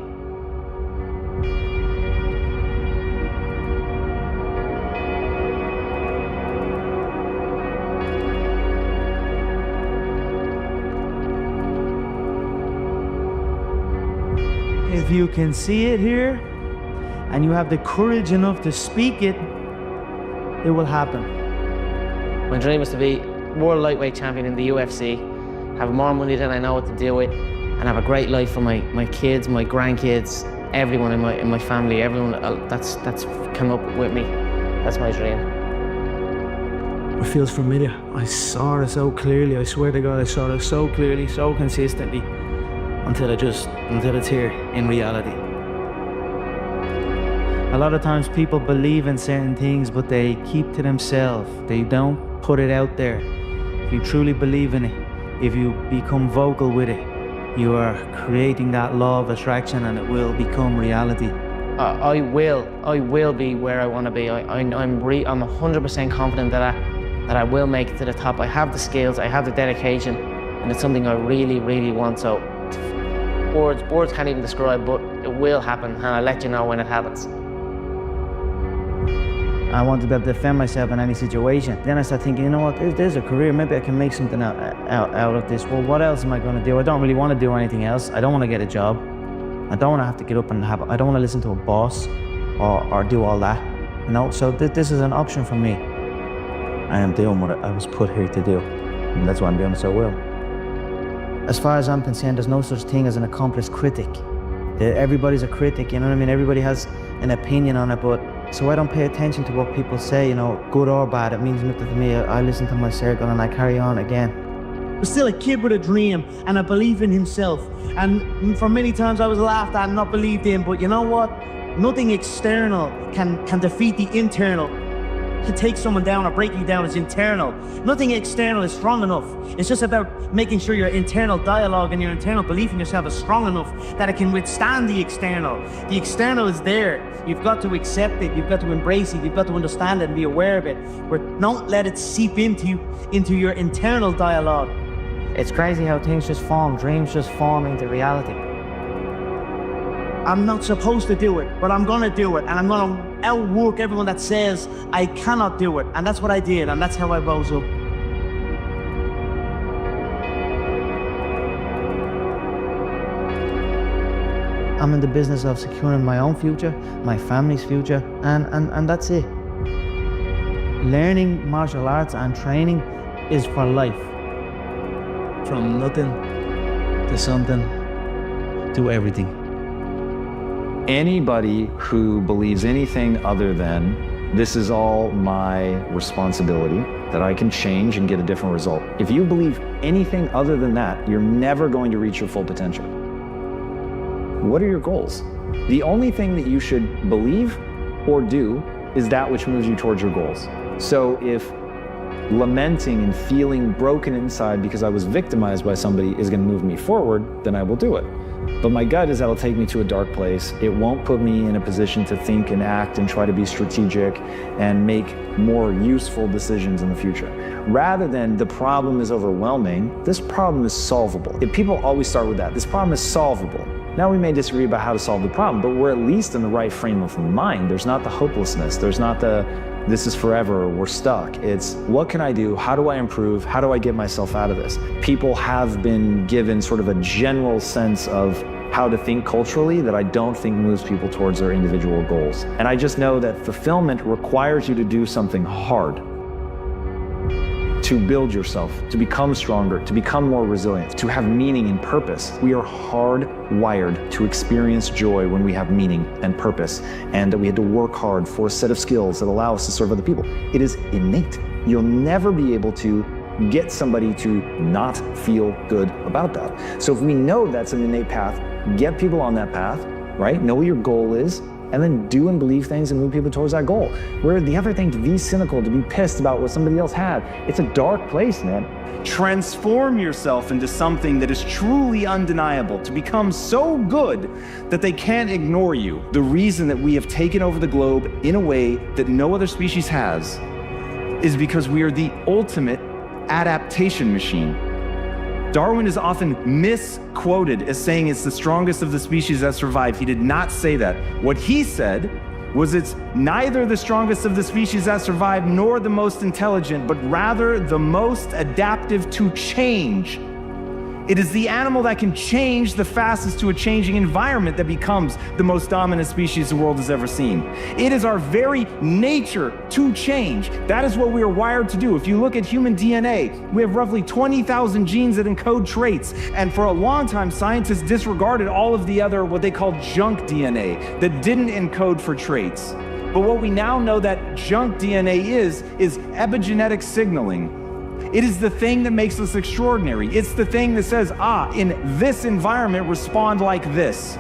[SPEAKER 19] If you can see it here, and you have the courage enough to speak it, it will happen.
[SPEAKER 3] My dream is to be world lightweight champion in the UFC, have more money than I know what to do with, and have a great life for my kids, my grandkids, everyone in my family, everyone that's come up with me. That's my dream.
[SPEAKER 19] It feels familiar. I saw it so clearly. I swear to God, I saw it so clearly, so consistently, until it's here in reality. A lot of times people believe in certain things, but they keep to themselves. They don't put it out there. If you truly believe in it, if you become vocal with it, you are creating that law of attraction, and it will become reality.
[SPEAKER 3] I will be where I want to be. I'm 100% confident that I will make it to the top. I have the skills, I have the dedication, and it's something I really, really want. So words can't even describe, but it will happen, and I'll let you know when it happens.
[SPEAKER 18] I want to be able to defend myself in any situation. Then I start thinking, you know what, there's a career, maybe I can make something out of this. Well, what else am I going to do? I don't really want to do anything else. I don't want to get a job. I don't want to have to get up and I don't want to listen to a boss or do all that. You know, so this is an option for me. I am doing what I was put here to do, and that's why I'm doing it so well. As far as I'm concerned, there's no such thing as an accomplished critic. Everybody's a critic, you know what I mean? Everybody has an opinion on it, but so I don't pay attention to what people say, you know, good or bad. It means nothing to me. I listen to my circle and I carry on again.
[SPEAKER 19] But still a kid with a dream and a belief in himself. And for many times I was laughed at and not believed in, but you know what? Nothing external can defeat the internal. To take someone down or break you down is internal. Nothing external is strong enough. It's just about making sure your internal dialogue and your internal belief in yourself is strong enough that it can withstand the external. The external is there. You've got to accept it. You've got to embrace it. You've got to understand it and be aware of it. But don't let it seep into your internal dialogue.
[SPEAKER 18] It's crazy how things just form, dreams just form into reality.
[SPEAKER 19] I'm not supposed to do it, but I'm gonna do it, and I'm gonna outwork everyone that says I cannot do it. And that's what I did, and that's how I rose up.
[SPEAKER 18] I'm in the business of securing my own future, my family's future, and that's it. Learning martial arts and training is for life.
[SPEAKER 19] From nothing to something to everything.
[SPEAKER 5] Anybody who believes anything other than this is all my responsibility, that I can change and get a different result. If you believe anything other than that, you're never going to reach your full potential. What are your goals? The only thing that you should believe or do is that which moves you towards your goals. So if lamenting and feeling broken inside because I was victimized by somebody is going to move me forward, then I will do it. But my gut is that'll take me to a dark place. It won't put me in a position to think and act and try to be strategic and make more useful decisions in the future. Rather than the problem is overwhelming, this problem is solvable. If people always start with that, this problem is solvable. Now we may disagree about how to solve the problem, but we're at least in the right frame of mind. There's not the hopelessness. There's not the this is forever, we're stuck. It's what can I do? How do I improve? How do I get myself out of this? People have been given sort of a general sense of how to think culturally that I don't think moves people towards their individual goals. And I just know that fulfillment requires you to do something hard, to build yourself, to become stronger, to become more resilient, to have meaning and purpose. We are hardwired to experience joy when we have meaning and purpose, and that we had to work hard for a set of skills that allow us to serve other people. It is innate. You'll never be able to get somebody to not feel good about that. So if we know that's an innate path, get people on that path, right? Know what your goal is, and then do and believe things and move people towards that goal. Where the other thing, to be cynical, to be pissed about what somebody else had, it's a dark place, man.
[SPEAKER 15] Transform yourself into something that is truly undeniable, to become so good that they can't ignore you. The reason that we have taken over the globe in a way that no other species has is because we are the ultimate adaptation machine. Darwin is often misquoted as saying it's the strongest of the species that survive. He did not say that. What he said was it's neither the strongest of the species that survive nor the most intelligent, but rather the most adaptive to change. It is the animal that can change the fastest to a changing environment that becomes the most dominant species the world has ever seen. It is our very nature to change. That is what we are wired to do. If you look at human DNA, we have roughly 20,000 genes that encode traits. And for a long time, scientists disregarded all of the other, what they call junk DNA, that didn't encode for traits. But what we now know that junk DNA is epigenetic signaling. It is the thing that makes us extraordinary. It's the thing that says, in this environment, respond like this.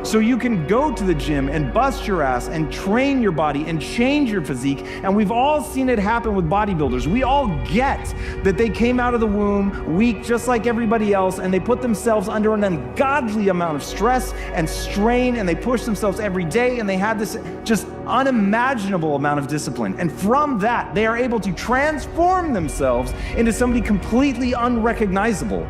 [SPEAKER 15] So you can go to the gym and bust your ass and train your body and change your physique. And we've all seen it happen with bodybuilders. We all get that they came out of the womb weak just like everybody else, and they put themselves under an ungodly amount of stress and strain, and they pushed themselves every day, and they had this just unimaginable amount of discipline. And from that, they are able to transform themselves into somebody completely unrecognizable.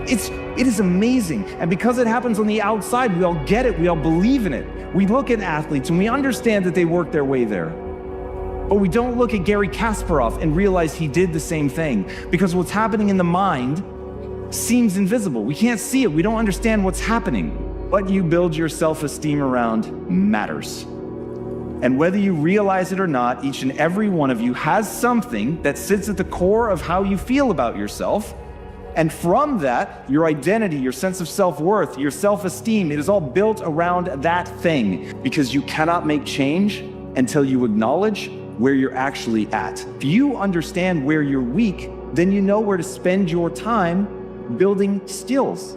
[SPEAKER 15] It is amazing. And because it happens on the outside, we all get it, we all believe in it. We look at athletes and we understand that they work their way there. But we don't look at Gary Kasparov and realize he did the same thing, because what's happening in the mind seems invisible. We can't see it, we don't understand what's happening. What you build your self-esteem around matters. And whether you realize it or not, each and every one of you has something that sits at the core of how you feel about yourself. And from that, your identity, your sense of self-worth, your self-esteem, it is all built around that thing, because you cannot make change until you acknowledge where you're actually at. If you understand where you're weak, then you know where to spend your time building skills.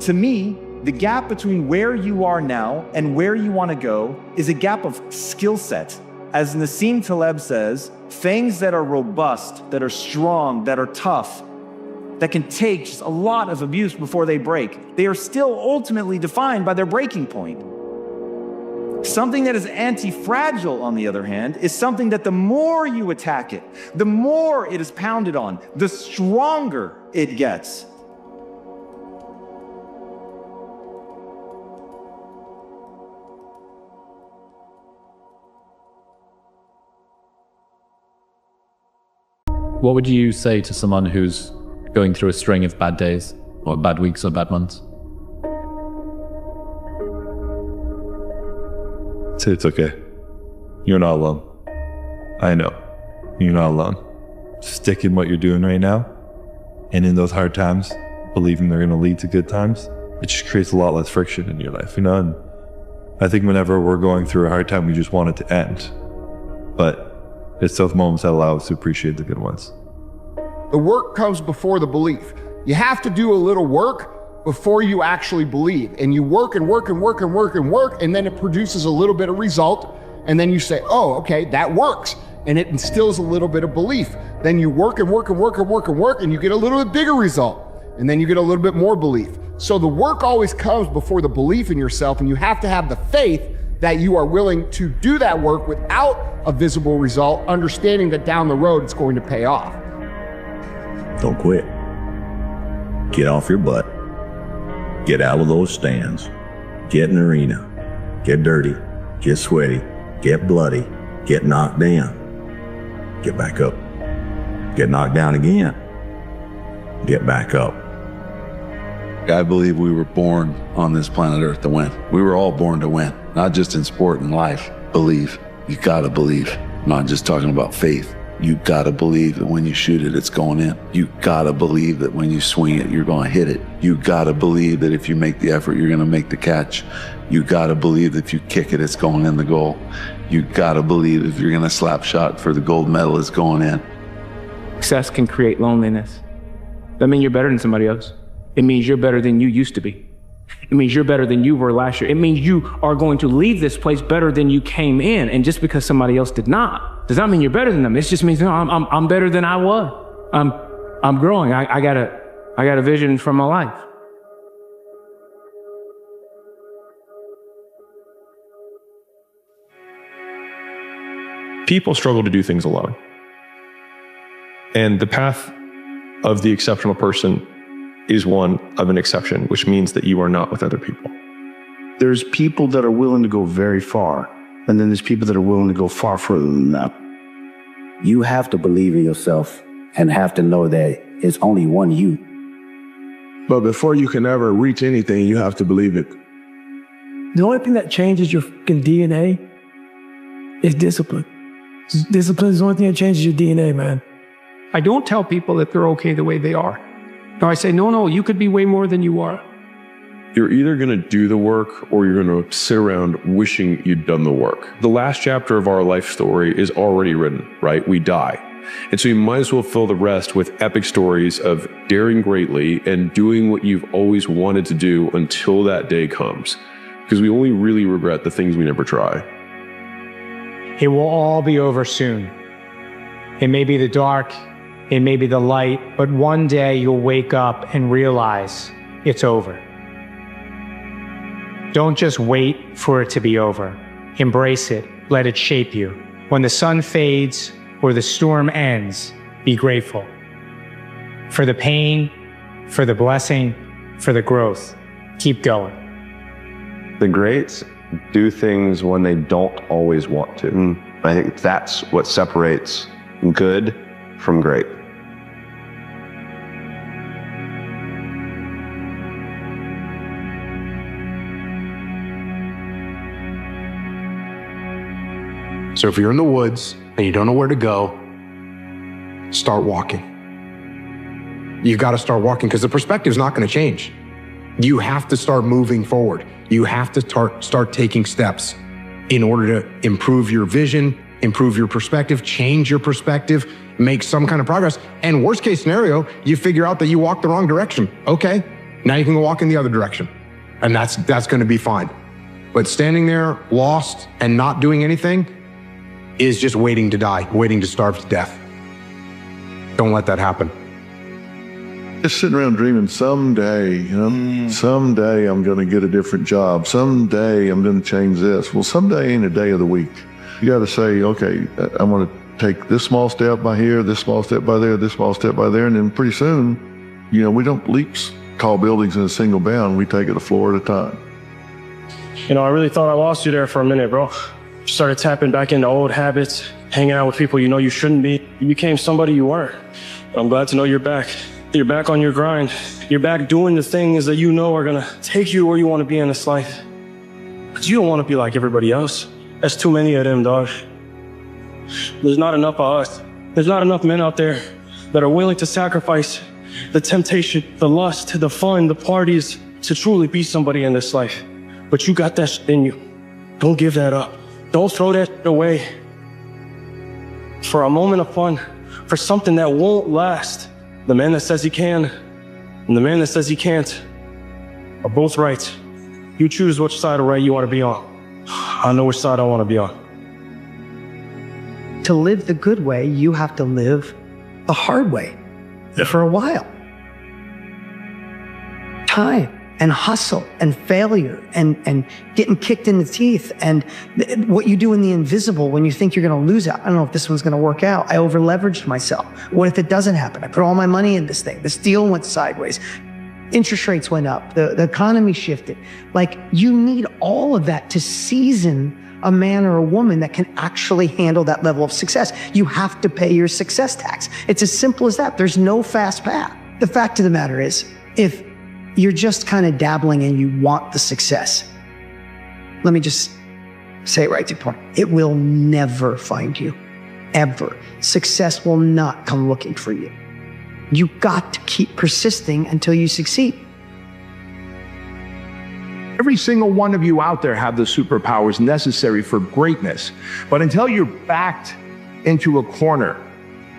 [SPEAKER 15] To me, the gap between where you are now and where you want to go is a gap of skill set. As Nassim Taleb says, things that are robust, that are strong, that are tough, that can take just a lot of abuse before they break, they are still ultimately defined by their breaking point. Something that is anti-fragile, on the other hand, is something that the more you attack it, the more it is pounded on, the stronger it gets.
[SPEAKER 7] What would you say to someone who's going through a string of bad days, or bad weeks, or bad months?
[SPEAKER 6] Say it's okay. You're not alone. I know. You're not alone. Stick in what you're doing right now. And in those hard times, believing they're going to lead to good times, it just creates a lot less friction in your life, And I think whenever we're going through a hard time, we just want it to end. But it's those moments that allow us to appreciate the good ones.
[SPEAKER 20] The work comes before the belief. You have to do a little work before you actually believe. And you work and work and work and work and work, and then it produces a little bit of result. And then you say, oh, okay, that works. And it instills a little bit of belief. Then you work and work and work and work and work, and you get a little bit bigger result. and then you get a little bit more belief. So the work always comes before the belief in yourself, and you have to have the faith that you are willing to do that work without a visible result, understanding that down the road it's going to pay off.
[SPEAKER 2] Don't quit. Get off your butt. Get out of those stands. Get in the arena. Get dirty. Get sweaty. Get bloody. Get knocked down. Get back up. Get knocked down again. Get back up.
[SPEAKER 8] I believe we were born on this planet Earth to win. We were all born to win, not just in sport and life. Believe. You gotta believe. I'm not just talking about faith. You gotta believe that when you shoot it, it's going in. You gotta believe that when you swing it, you're gonna hit it. You gotta believe that if you make the effort, you're gonna make the catch. You gotta believe that if you kick it, it's going in the goal. You gotta believe if you're gonna slap shot for the gold medal, it's going in.
[SPEAKER 21] Success can create loneliness. That means you're better than somebody else. It means you're better than you used to be. It means you're better than you were last year. It means you are going to leave this place better than you came in. And just because somebody else did not, does not mean you're better than them. It just means, no, I'm better than I was. I'm growing. I got a vision for my life.
[SPEAKER 22] People struggle to do things alone. And the path of the exceptional person is one of an exception, which means that you are not with other people.
[SPEAKER 17] There's people that are willing to go very far, and then there's people that are willing to go far further than that.
[SPEAKER 23] You have to believe in yourself and have to know that it's only one you.
[SPEAKER 24] But before you can ever reach anything, you have to believe it.
[SPEAKER 25] The only thing that changes your fucking DNA is discipline. Discipline is the only thing that changes your DNA, man.
[SPEAKER 26] I don't tell people that they're okay the way they are. No, I say, no, you could be way more than you are.
[SPEAKER 6] You're either going to do the work or you're going to sit around wishing you'd done the work. The last chapter of our life story is already written, right? We die. And so you might as well fill the rest with epic stories of daring greatly and doing what you've always wanted to do until that day comes. Because we only really regret the things we never try.
[SPEAKER 28] It will all be over soon. It may be the dark, it may be the light, but one day you'll wake up and realize it's over. Don't just wait for it to be over. Embrace it. Let it shape you. When the sun fades or the storm ends, be grateful. For the pain, for the blessing, for the growth. Keep going.
[SPEAKER 29] The greats do things when they don't always want to. I think that's what separates good from great.
[SPEAKER 30] So if you're in the woods and you don't know where to go, start walking. You got to start walking because the perspective's not going to change. You have to start moving forward. You have to start taking steps in order to improve your vision, improve your perspective, change your perspective, make some kind of progress. And worst case scenario, you figure out that you walked the wrong direction. Okay, now you can go walk in the other direction. And that's going to be fine. But standing there lost and not doing anything is just waiting to die, waiting to starve to death. Don't let that happen.
[SPEAKER 11] Just sitting around dreaming someday, someday I'm going to get a different job. Someday I'm going to change this. Well, someday ain't a day of the week. You got to say, okay, I'm going to take this small step by here, this small step by there, this small step by there. And then pretty soon, we don't leaps tall buildings in a single bound. We take it a floor at a time.
[SPEAKER 31] I really thought I lost you there for a minute, bro. Started tapping back into old habits, hanging out with people you know you shouldn't be. You became somebody you weren't. I'm glad to know you're back. You're back on your grind. You're back doing the things that you know are gonna take you where you want to be in this life. But you don't want to be like everybody else. There's too many of them, dog. There's not enough of us. There's not enough men out there that are willing to sacrifice the temptation, the lust, the fun, the parties to truly be somebody in this life. But you got that shit in you. Don't give that up. Don't throw that shit away for a moment of fun, for something that won't last. The man that says he can and the man that says he can't are both right. You choose which side of right you want to be on. I know which side I want to be on.
[SPEAKER 32] To live the good way, you have to live the hard way for a while.
[SPEAKER 1] time and hustle and failure and getting kicked in the teeth and what you do in the invisible when you think you're going to lose out. I don't know if this one's going to work out. I over leveraged myself. What if it doesn't happen? I put all my money in this thing. This deal went sideways. Interest rates went up. The economy shifted. Like, you need all of that to season a man or a woman that can actually handle that level of success. You have to pay your success tax. It's as simple as that. There's no fast path. The fact of the matter is, if you're just kind of dabbling and you want the success, let me just say it right to the point. It will never find you, ever. Success will not come looking for you. You got to keep persisting until you succeed.
[SPEAKER 20] Every single one of you out there have the superpowers necessary for greatness. But until you're backed into a corner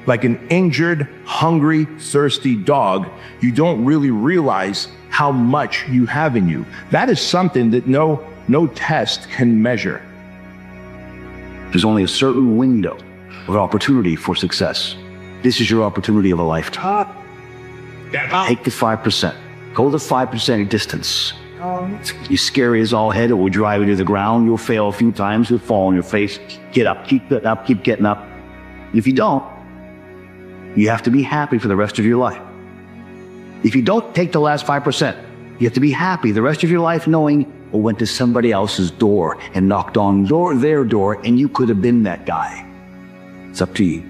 [SPEAKER 20] like an injured, hungry, thirsty dog, you don't really realize how much you have in you. That is something that no test can measure.
[SPEAKER 23] There's only a certain window of opportunity for success. This is your opportunity of a lifetime. Take the 5%. Go the 5% distance. You're scary as all head. It will drive you to the ground. You'll fail a few times. You'll fall on your face. Get up, keep getting up, keep getting up. If you don't, you have to be happy for the rest of your life. If you don't take the last 5%, you have to be happy the rest of your life knowing or went to somebody else's door and knocked on their door, and you could have been that guy. It's up to you.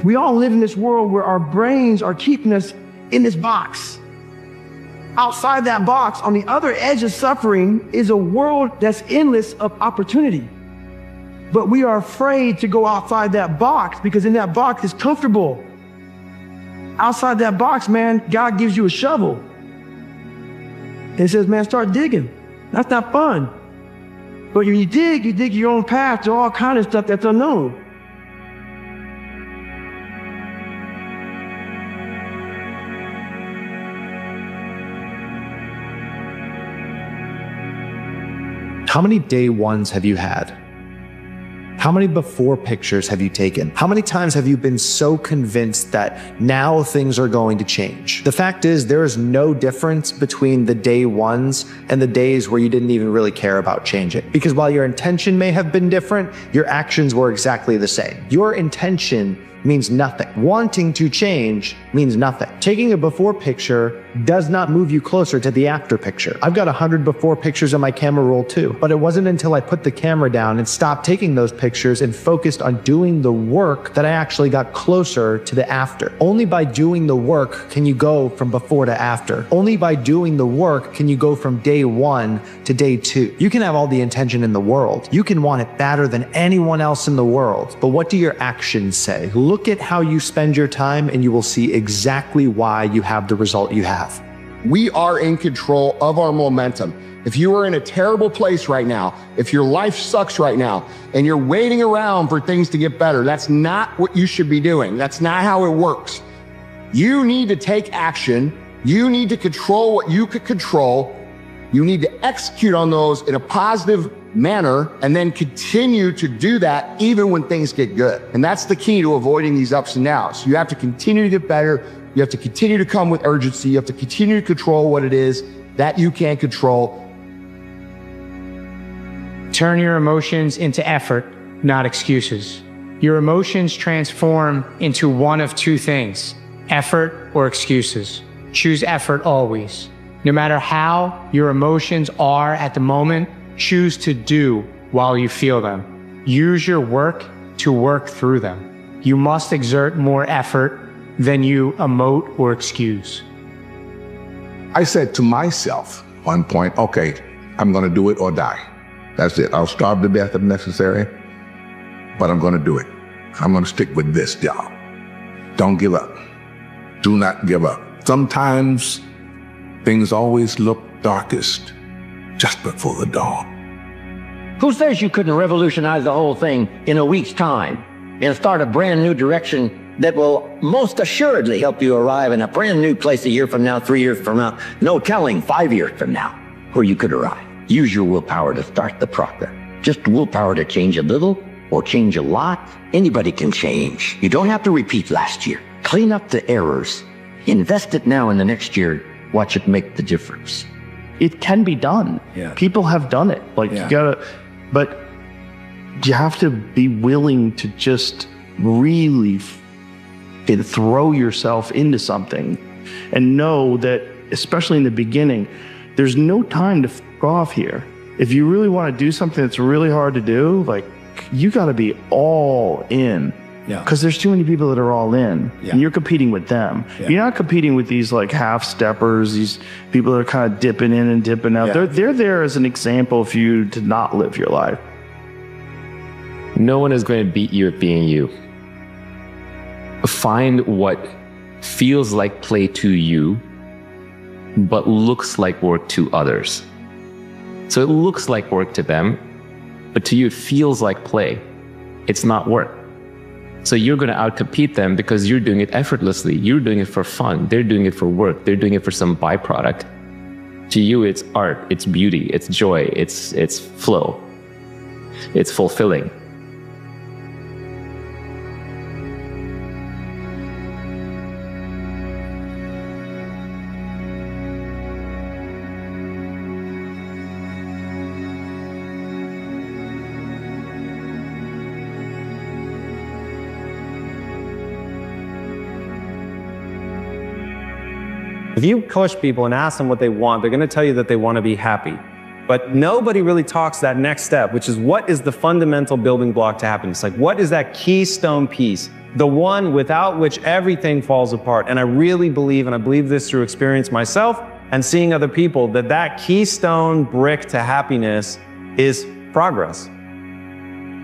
[SPEAKER 25] We all live in this world where our brains are keeping us in this box. Outside that box, on the other edge of suffering, is a world that's endless of opportunity. But we are afraid to go outside that box because in that box is comfortable. Outside that box, man, God gives you a shovel. And says, man, start digging. That's not fun. But when you dig your own path to all kind of stuff that's unknown.
[SPEAKER 3] How many day ones have you had? How many before pictures have you taken? How many times have you been so convinced that now things are going to change? The fact is, there is no difference between the day ones and the days where you didn't even really care about changing. Because while your intention may have been different, your actions were exactly the same. Your intention means nothing. Wanting to change means nothing. Taking a before picture does not move you closer to the after picture. I've got 100 before pictures on my camera roll too, but it wasn't until I put the camera down and stopped taking those pictures and focused on doing the work that I actually got closer to the after. Only by doing the work can you go from before to after. Only by doing the work can you go from day one to day two. You can have all the intention in the world. You can want it badder than anyone else in the world, but what do your actions say? Look at how you spend your time and you will see exactly why you have the result you have.
[SPEAKER 20] We are in control of our momentum. If you are in a terrible place right now, if your life sucks right now, and you're waiting around for things to get better, that's not what you should be doing. That's not how it works. You need to take action. You need to control what you could control. You need to execute on those in a positive manner and then continue to do that even when things get good. And that's the key to avoiding these ups and downs. You have to continue to get better. You have to continue to come with urgency. You have to continue to control what it is that you can't control.
[SPEAKER 28] Turn your emotions into effort, not excuses. Your emotions transform into one of two things: effort or excuses. Choose effort always. No matter how your emotions are at the moment, choose to do while you feel them. Use your work to work through them. You must exert more effort than you emote or excuse.
[SPEAKER 24] I said to myself one point, okay, I'm going to do it or die. That's it. I'll starve to death if necessary, but I'm going to do it. I'm going to stick with this job. Don't give up. Do not give up. Sometimes things always look darkest just before the dawn.
[SPEAKER 4] Who says you couldn't revolutionize the whole thing in a week's time and start a brand new direction that will most assuredly help you arrive in a brand new place a year from now, 3 years from now, no telling 5 years from now, where you could arrive? Use your willpower to start the process. Just willpower to change a little or change a lot. Anybody can change. You don't have to repeat last year. Clean up the errors Invest it now in the next year. Watch it make the difference.
[SPEAKER 5] It can be done.
[SPEAKER 4] Yeah.
[SPEAKER 5] People have done it. Like you gotta, but you have to be willing to just really throw yourself into something and know that, especially in the beginning, there's no time to f off here. If you really want to do something that's really hard to do, like you got to be all in.
[SPEAKER 4] Yeah.
[SPEAKER 5] Because there's too many people that are all in, and you're competing with them.
[SPEAKER 4] Yeah.
[SPEAKER 5] You're not competing with these like half steppers, these people that are kind of dipping in and dipping out.
[SPEAKER 4] Yeah.
[SPEAKER 5] They're there as an example for you to not live your life.
[SPEAKER 9] No one is going to beat you at being you. Find what feels like play to you, but looks like work to others. So it looks like work to them, but to you it feels like play. It's not work. So you're going to outcompete them because you're doing it effortlessly. You're doing it for fun. They're doing it for work. They're doing it for some byproduct. To you, it's art, it's beauty, it's joy, it's flow. It's fulfilling.
[SPEAKER 10] If you push people and ask them what they want, they're going to tell you that they want to be happy. But nobody really talks that next step, which is what is the fundamental building block to happiness? Like, what is that keystone piece? The one without which everything falls apart. And I really believe, and I believe this through experience myself and seeing other people, that that keystone brick to happiness is progress.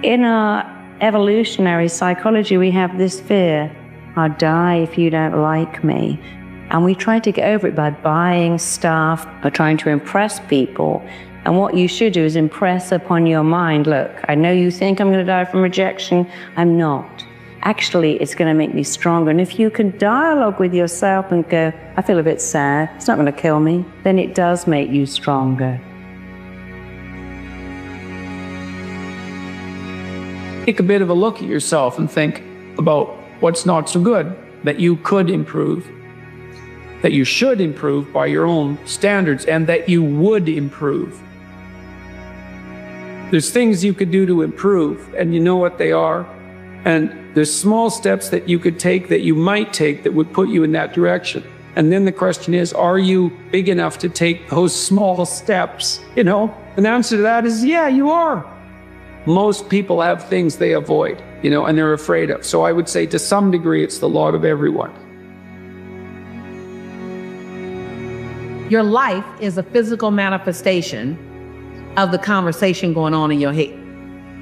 [SPEAKER 12] In our evolutionary psychology, we have this fear: I'll die if you don't like me. And we try to get over it by buying stuff or trying to impress people. And what you should do is impress upon your mind, look, I know you think I'm going to die from rejection. I'm not. Actually, it's going to make me stronger. And if you can dialogue with yourself and go, I feel a bit sad, it's not going to kill me, then it does make you stronger.
[SPEAKER 26] Take a bit of a look at yourself and think about what's not so good that you could improve, that you should improve by your own standards, and that you would improve. There's things you could do to improve, and you know what they are. And there's small steps that you could take, that you might take, that would put you in that direction. And then the question is, are you big enough to take those small steps? You know, an answer to that is, yeah, you are. Most people have things they avoid, you know, and they're afraid of. So I would say to some degree, it's the lot of everyone.
[SPEAKER 13] Your life is a physical manifestation of the conversation going on in your head.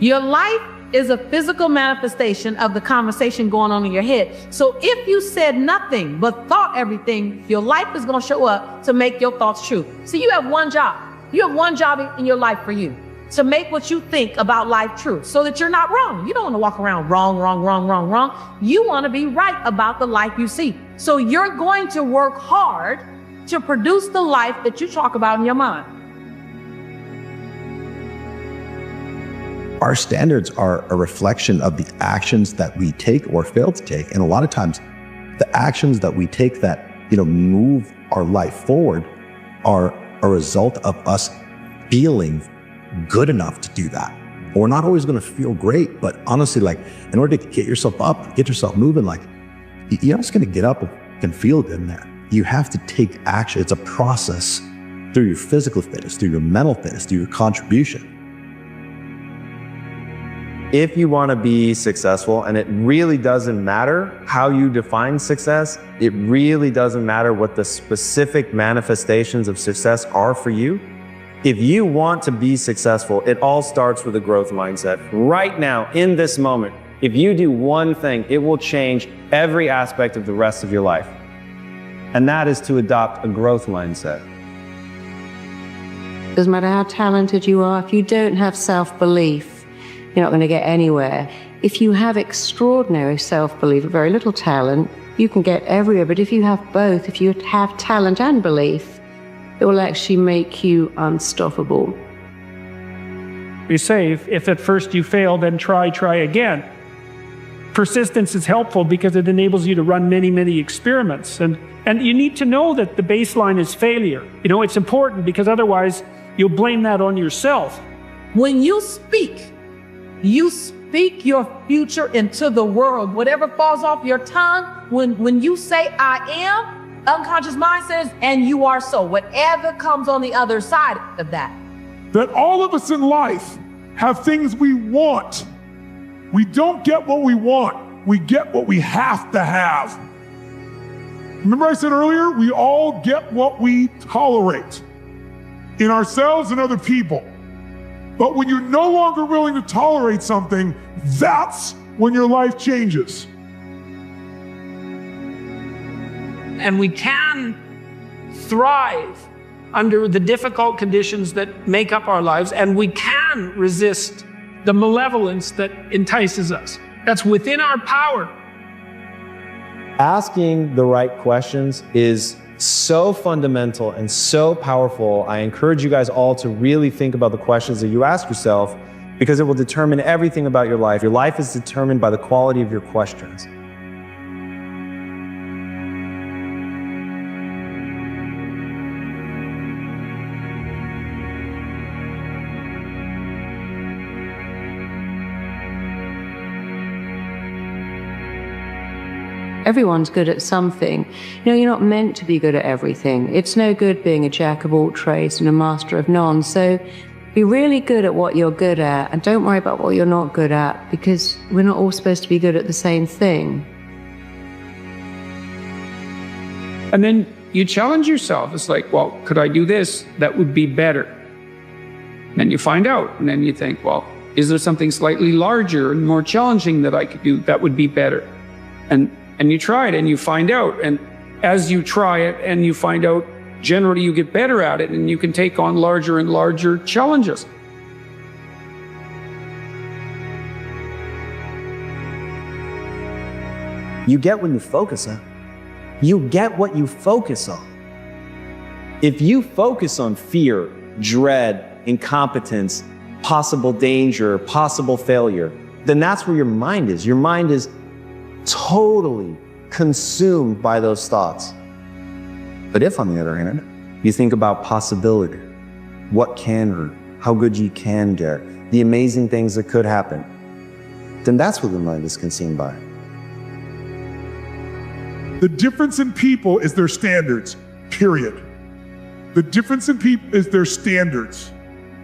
[SPEAKER 13] Your life is a physical manifestation of the conversation going on in your head. So if you said nothing but thought everything, your life is going to show up to make your thoughts true. So you have one job. You have one job in your life for you, to make what you think about life true, so that you're not wrong. You don't want to walk around wrong, wrong, wrong, wrong, wrong. You want to be right about the life you see. So you're going to work hard to produce the life that you talk about in your mind.
[SPEAKER 14] Our standards are a reflection of the actions that we take or fail to take. And a lot of times the actions that we take that, move our life forward are a result of us feeling good enough to do that. We're not always going to feel great, but honestly, like, in order to get yourself up, get yourself moving, like, you're not just going to get up and feel good in there. You have to take action. It's a process through your physical fitness, through your mental fitness, through your contribution.
[SPEAKER 10] If you want to be successful, and it really doesn't matter how you define success, it really doesn't matter what the specific manifestations of success are for you. If you want to be successful, it all starts with a growth mindset. Right now, in this moment, if you do one thing, it will change every aspect of the rest of your life. And that is to adopt a growth mindset.
[SPEAKER 12] Doesn't matter how talented you are, if you don't have self-belief, you're not going to get anywhere. If you have extraordinary self-belief, very little talent, you can get everywhere. But if you have both, if you have talent and belief, it will actually make you unstoppable.
[SPEAKER 26] We say, if at first you fail, then try again. persistence is helpful because it enables you to run many, many experiments. And you need to know that the baseline is failure. You know, it's important because otherwise you'll blame that on yourself.
[SPEAKER 13] When you speak your future into the world. Whatever falls off your tongue, when you say I am, unconscious mind says, and you are so. Whatever comes on the other side of that.
[SPEAKER 2] That all of us in life have things we want. We don't get what we want. We get what we have to have. Remember I said earlier, we all get what we tolerate in ourselves and other people. But when you're no longer willing to tolerate something, that's when your life changes.
[SPEAKER 26] And we can thrive under the difficult conditions that make up our lives, and we can resist the malevolence that entices us. That's within our power.
[SPEAKER 10] Asking the right questions is so fundamental and so powerful. I encourage you guys all to really think about the questions that you ask yourself, because it will determine everything about your life. Your life is determined by the quality of your questions.
[SPEAKER 12] Everyone's good at something. You know, you're not meant to be good at everything. It's no good being a jack of all trades and a master of none. So be really good at what you're good at, and don't worry about what you're not good at, because we're not all supposed to be good at the same thing.
[SPEAKER 26] And then you challenge yourself. It's like, well, could I do this? That would be better. And you find out, and then you think, well, is there something slightly larger and more challenging that I could do that would be better? And you try it and you find out. And as you try it and you find out, generally you get better at it and you can take on larger and larger challenges.
[SPEAKER 10] You get what you focus on. You get what you focus on. If you focus on fear, dread, incompetence, possible danger, possible failure, then that's where your mind is. Your mind is totally consumed by those thoughts. But if, on the other hand, you think about possibility, what can hurt, how good you can get, the amazing things that could happen, then that's what the mind is consumed by.
[SPEAKER 2] The difference in people is their standards, period. The difference in people is their standards,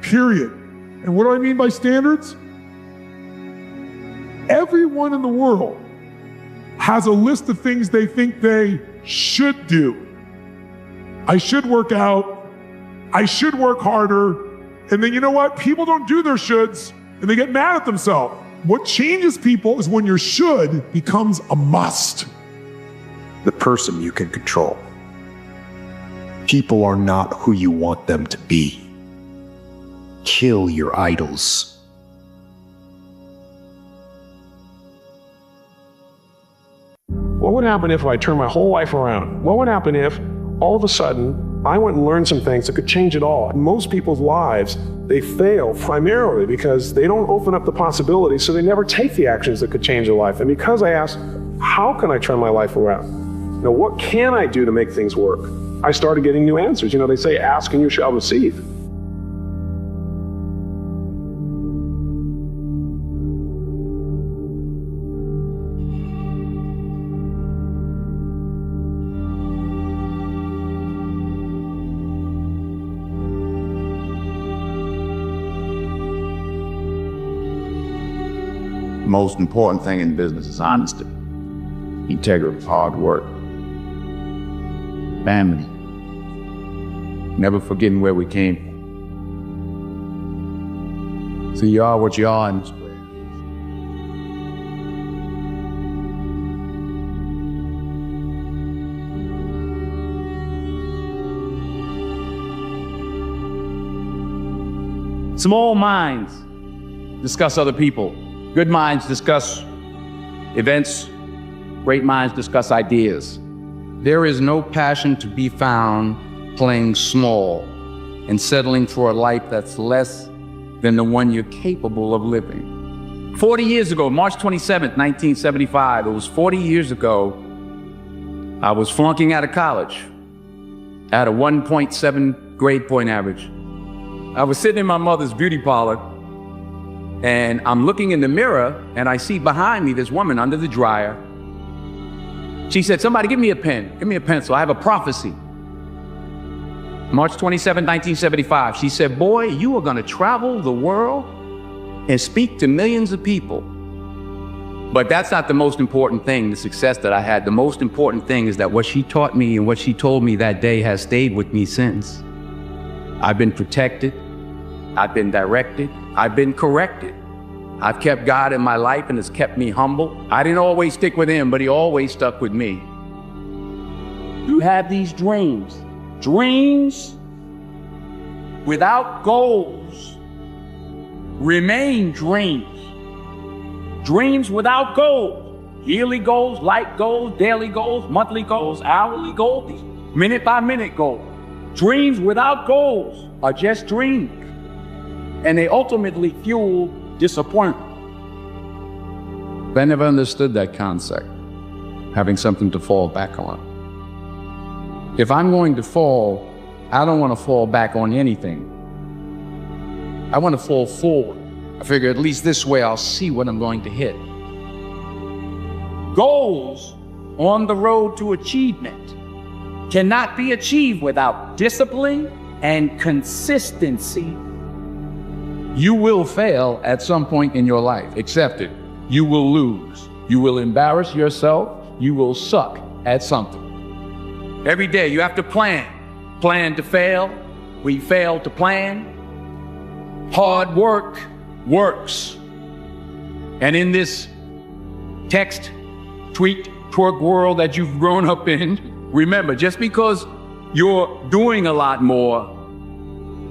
[SPEAKER 2] period. And what do I mean by standards? Everyone in the world has a list of things they think they should do. I should work out. I should work harder. And then you know what? People don't do their shoulds and they get mad at themselves. What changes people is when your should becomes a must.
[SPEAKER 30] The person you can control. People are not who you want them to be. Kill your idols.
[SPEAKER 7] What would happen if I turned my whole life around? What would happen if all of a sudden I went and learned some things that could change it all? Most people's lives, they fail primarily because they don't open up the possibilities, so they never take the actions that could change their life. And because I asked, how can I turn my life around? You know, what can I do to make things work? I started getting new answers. You know, they say, ask and you shall receive.
[SPEAKER 24] Most important thing in business is honesty, integrity, hard work, family, never forgetting where we came from. So you are what you are in this way.
[SPEAKER 8] Small minds discuss other people. Good minds discuss events. Great minds discuss ideas.
[SPEAKER 15] There is no passion to be found playing small and settling for a life that's less than the one you're capable of living.
[SPEAKER 8] 40 years ago, March 27th, 1975, it was 40 years ago, I was flunking out of college. I had a 1.7 grade point average. I was sitting in my mother's beauty parlor, and I'm looking in the mirror, and I see behind me this woman under the dryer. She said, somebody give me a pen, give me a pencil, I have a prophecy. March 27, 1975, she said, boy, you are gonna travel the world and speak to millions of people. But that's not the most important thing, the success that I had. The most important thing is that what she taught me and what she told me that day has stayed with me since. I've been protected, I've been directed, I've been corrected. I've kept God in my life and it's kept me humble. I didn't always stick with him, but he always stuck with me. You have these dreams. Dreams without goals remain dreams. Dreams without goals, yearly goals, life goals, daily goals, monthly goals, hourly goals, minute by minute goals. Dreams without goals are just dreams, and they ultimately fuel disappointment. But I never understood that concept, having something to fall back on. If I'm going to fall, I don't want to fall back on anything. I want to fall forward. I figure at least this way I'll see what I'm going to hit. Goals on the road to achievement cannot be achieved without discipline and consistency. You will fail at some point in your life. Accept it. You will lose. You will embarrass yourself. You will suck at something. Every day you have to plan. Plan to fail. We fail to plan. Hard work works. And in this text, tweet, twerk world that you've grown up in, remember, just because you're doing a lot more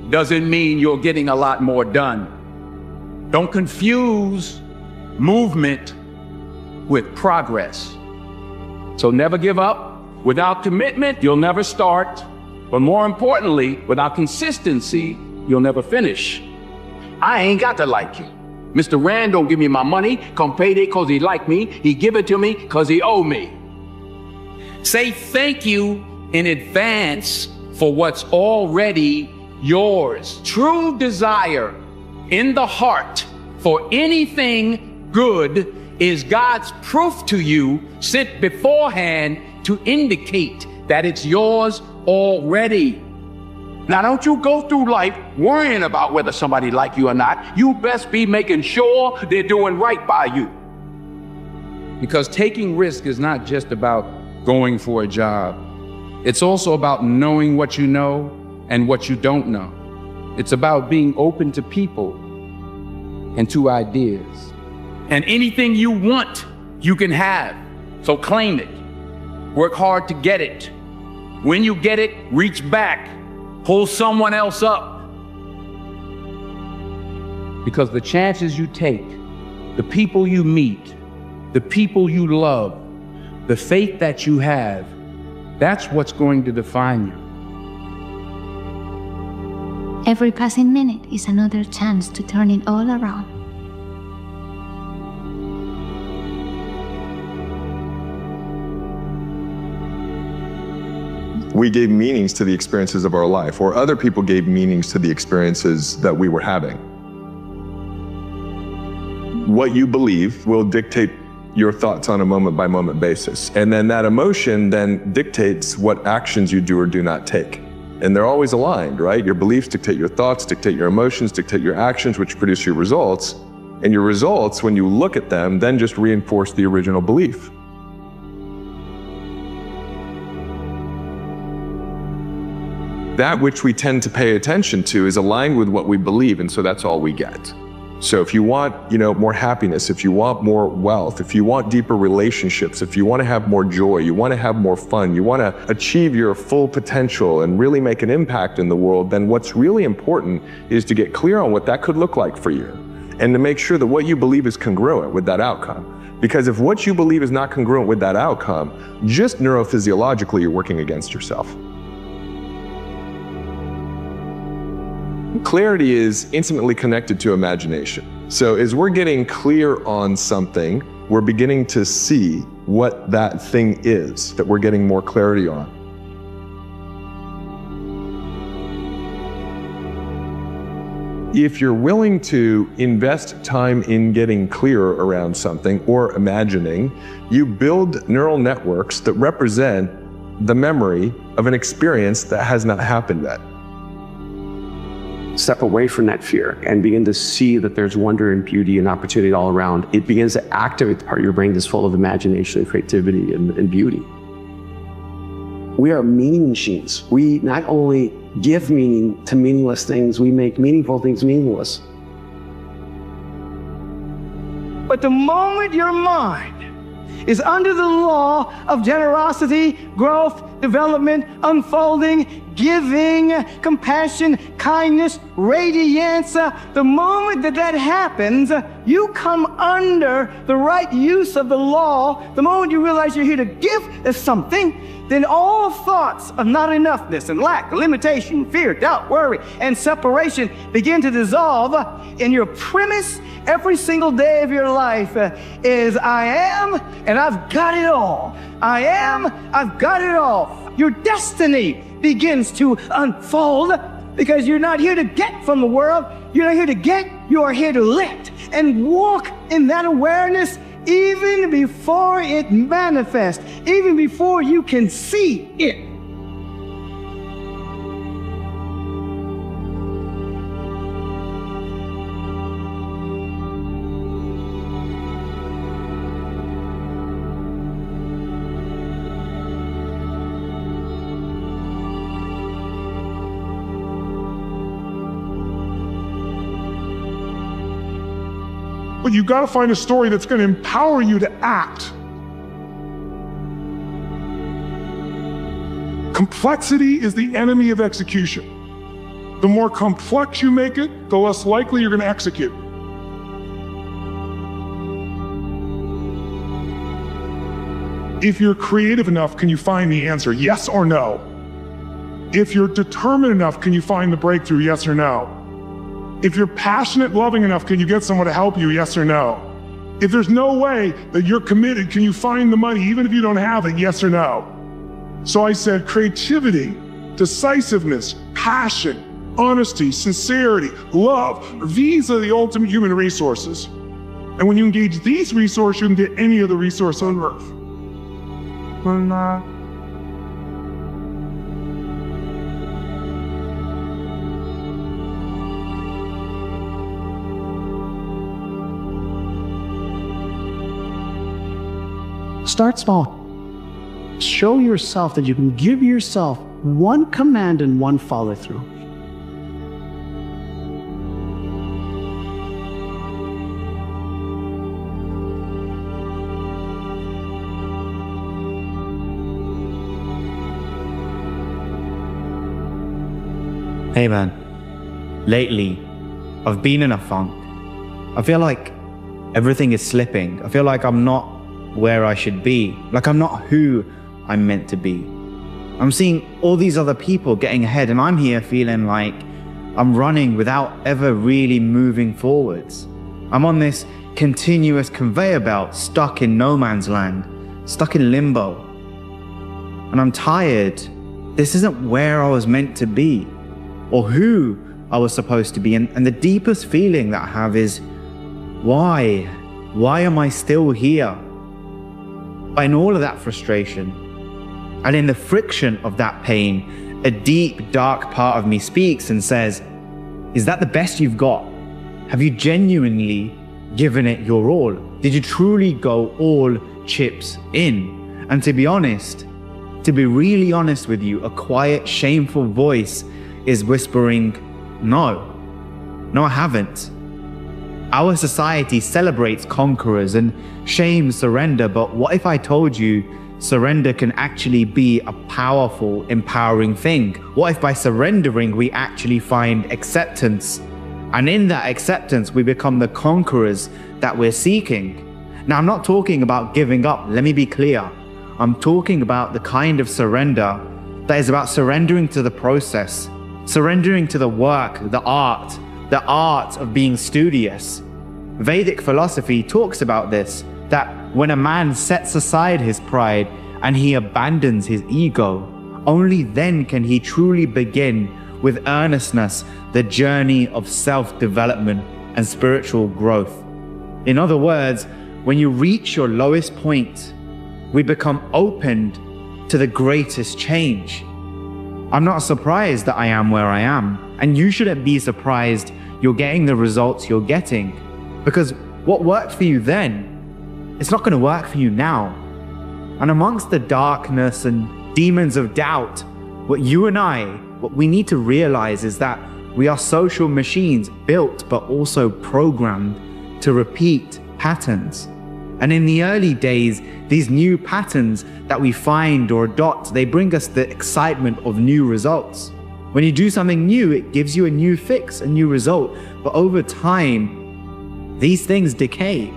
[SPEAKER 8] doesn't mean you're getting a lot more done. Don't confuse movement with progress. So never give up. Without commitment, you'll never start. But more importantly, without consistency, you'll never finish. I ain't got to like you. Mr. Rand don't give me my come payday cause he like me. He give it to me cause he owe me. Say thank you in advance for what's already yours. True desire in the heart for anything good is God's proof to you sent beforehand to indicate that it's yours already. Now, don't you go through life worrying about whether somebody like you or not. You best be making sure they're doing right by you. Because taking risk is not just about going for a job. It's also about knowing what you know and what you don't know. It's about being open to people and to ideas. And anything you want, you can have. So claim it. Work hard to get it. When you get it, reach back. Pull someone else up. Because the chances you take, the people you meet, the people you love, the faith that you have, that's what's going to define you.
[SPEAKER 6] Every passing minute is another chance to turn it all around.
[SPEAKER 11] We gave meanings to the experiences of our life, or other people gave meanings to the experiences that we were having. What you believe will dictate your thoughts on a moment-by-moment basis. And then that emotion then dictates what actions you do or do not take. And they're always aligned, right? Your beliefs dictate your thoughts, dictate your emotions, dictate your actions, which produce your results. And your results, when you look at them, then just reinforce the original belief. That which we tend to pay attention to is aligned with what we believe, and so that's all we get. So if you want, more happiness, if you want more wealth, if you want deeper relationships, if you want to have more joy, you want to have more fun, you want to achieve your full potential and really make an impact in the world, then what's really important is to get clear on what that could look like for you and to make sure that what you believe is congruent with that outcome. Because if what you believe is not congruent with that outcome, just neurophysiologically, you're working against yourself. Clarity is intimately connected to imagination. So as we're getting clear on something, we're beginning to see what that thing is that we're getting more clarity on. If you're willing to invest time in getting clear around something or imagining, you build neural networks that represent the memory of an experience that has not happened yet.
[SPEAKER 1] Step away from that fear and begin to see that there's wonder and beauty and opportunity all around. It begins to activate the part of your brain that's full of imagination and creativity and beauty. We are meaning machines. We not only give meaning to meaningless things, we make meaningful things meaningless.
[SPEAKER 16] But the moment your mind is under the law of generosity, growth, development, unfolding, giving, compassion, kindness, radiance, the moment that happens, you come under the right use of the law. The moment you realize you're here to give something, then all thoughts of not enoughness and lack, limitation, fear, doubt, worry, and separation begin to dissolve. And your premise every single day of your life is, I am, and I've got it all. I am, I've got it all. Your destiny begins to unfold because you're not here to get from the world. You're not here to get, you are here to let and walk in that awareness even before it manifests, even before you can see it.
[SPEAKER 2] But you got to find a story that's going to empower you to act. Complexity is the enemy of execution. The more complex you make it, the less likely you're going to execute. If you're creative enough, can you find the answer? Yes or no? If you're determined enough, can you find the breakthrough? Yes or no? If you're passionate, loving enough, can you get someone to help you? Yes or no? If there's no way that you're committed, can you find the money even if you don't have it? Yes or no? So I said creativity, decisiveness, passion, honesty, sincerity, love, these are the ultimate human resources. And when you engage these resources, you can get any other resource on earth.
[SPEAKER 5] Start small. Show yourself that you can give yourself one command and one follow through.
[SPEAKER 17] Hey man, lately I've been in a funk. I feel like everything is slipping. I feel like I'm not where I should be, like I'm not who I'm meant to be. I'm seeing all these other people getting ahead and I'm here feeling like I'm running without ever really moving forwards. I'm on this continuous conveyor belt, stuck in no man's land, stuck in limbo. And I'm tired. This isn't where I was meant to be or who I was supposed to be. And the deepest feeling that I have is, why? Why am I still here? But in all of that frustration, and in the friction of that pain, a deep, dark part of me speaks and says, is that the best you've got? Have you genuinely given it your all? Did you truly go all chips in? And to be honest, to be really honest with you, a quiet, shameful voice is whispering, no, I haven't. Our society celebrates conquerors and shames surrender, but what if I told you surrender can actually be a powerful, empowering thing? What if by surrendering we actually find acceptance? And in that acceptance, we become the conquerors that we're seeking. Now, I'm not talking about giving up, let me be clear. I'm talking about the kind of surrender that is about surrendering to the process, surrendering to the work, the art of being studious, Vedic philosophy talks about this, that when a man sets aside his pride and he abandons his ego, only then can he truly begin with earnestness the journey of self-development and spiritual growth. In other words, when you reach your lowest point, we become opened to the greatest change. I'm not surprised that I am where I am, and you shouldn't be surprised you're getting the results you're getting, because what worked for you then, it's not going to work for you now. And amongst the darkness and demons of doubt, what we need to realize is that we are social machines built but also programmed to repeat patterns. And in the early days, these new patterns that we find or adopt, they bring us the excitement of new results. When you do something new, it gives you a new fix, a new result. But over time, these things decay.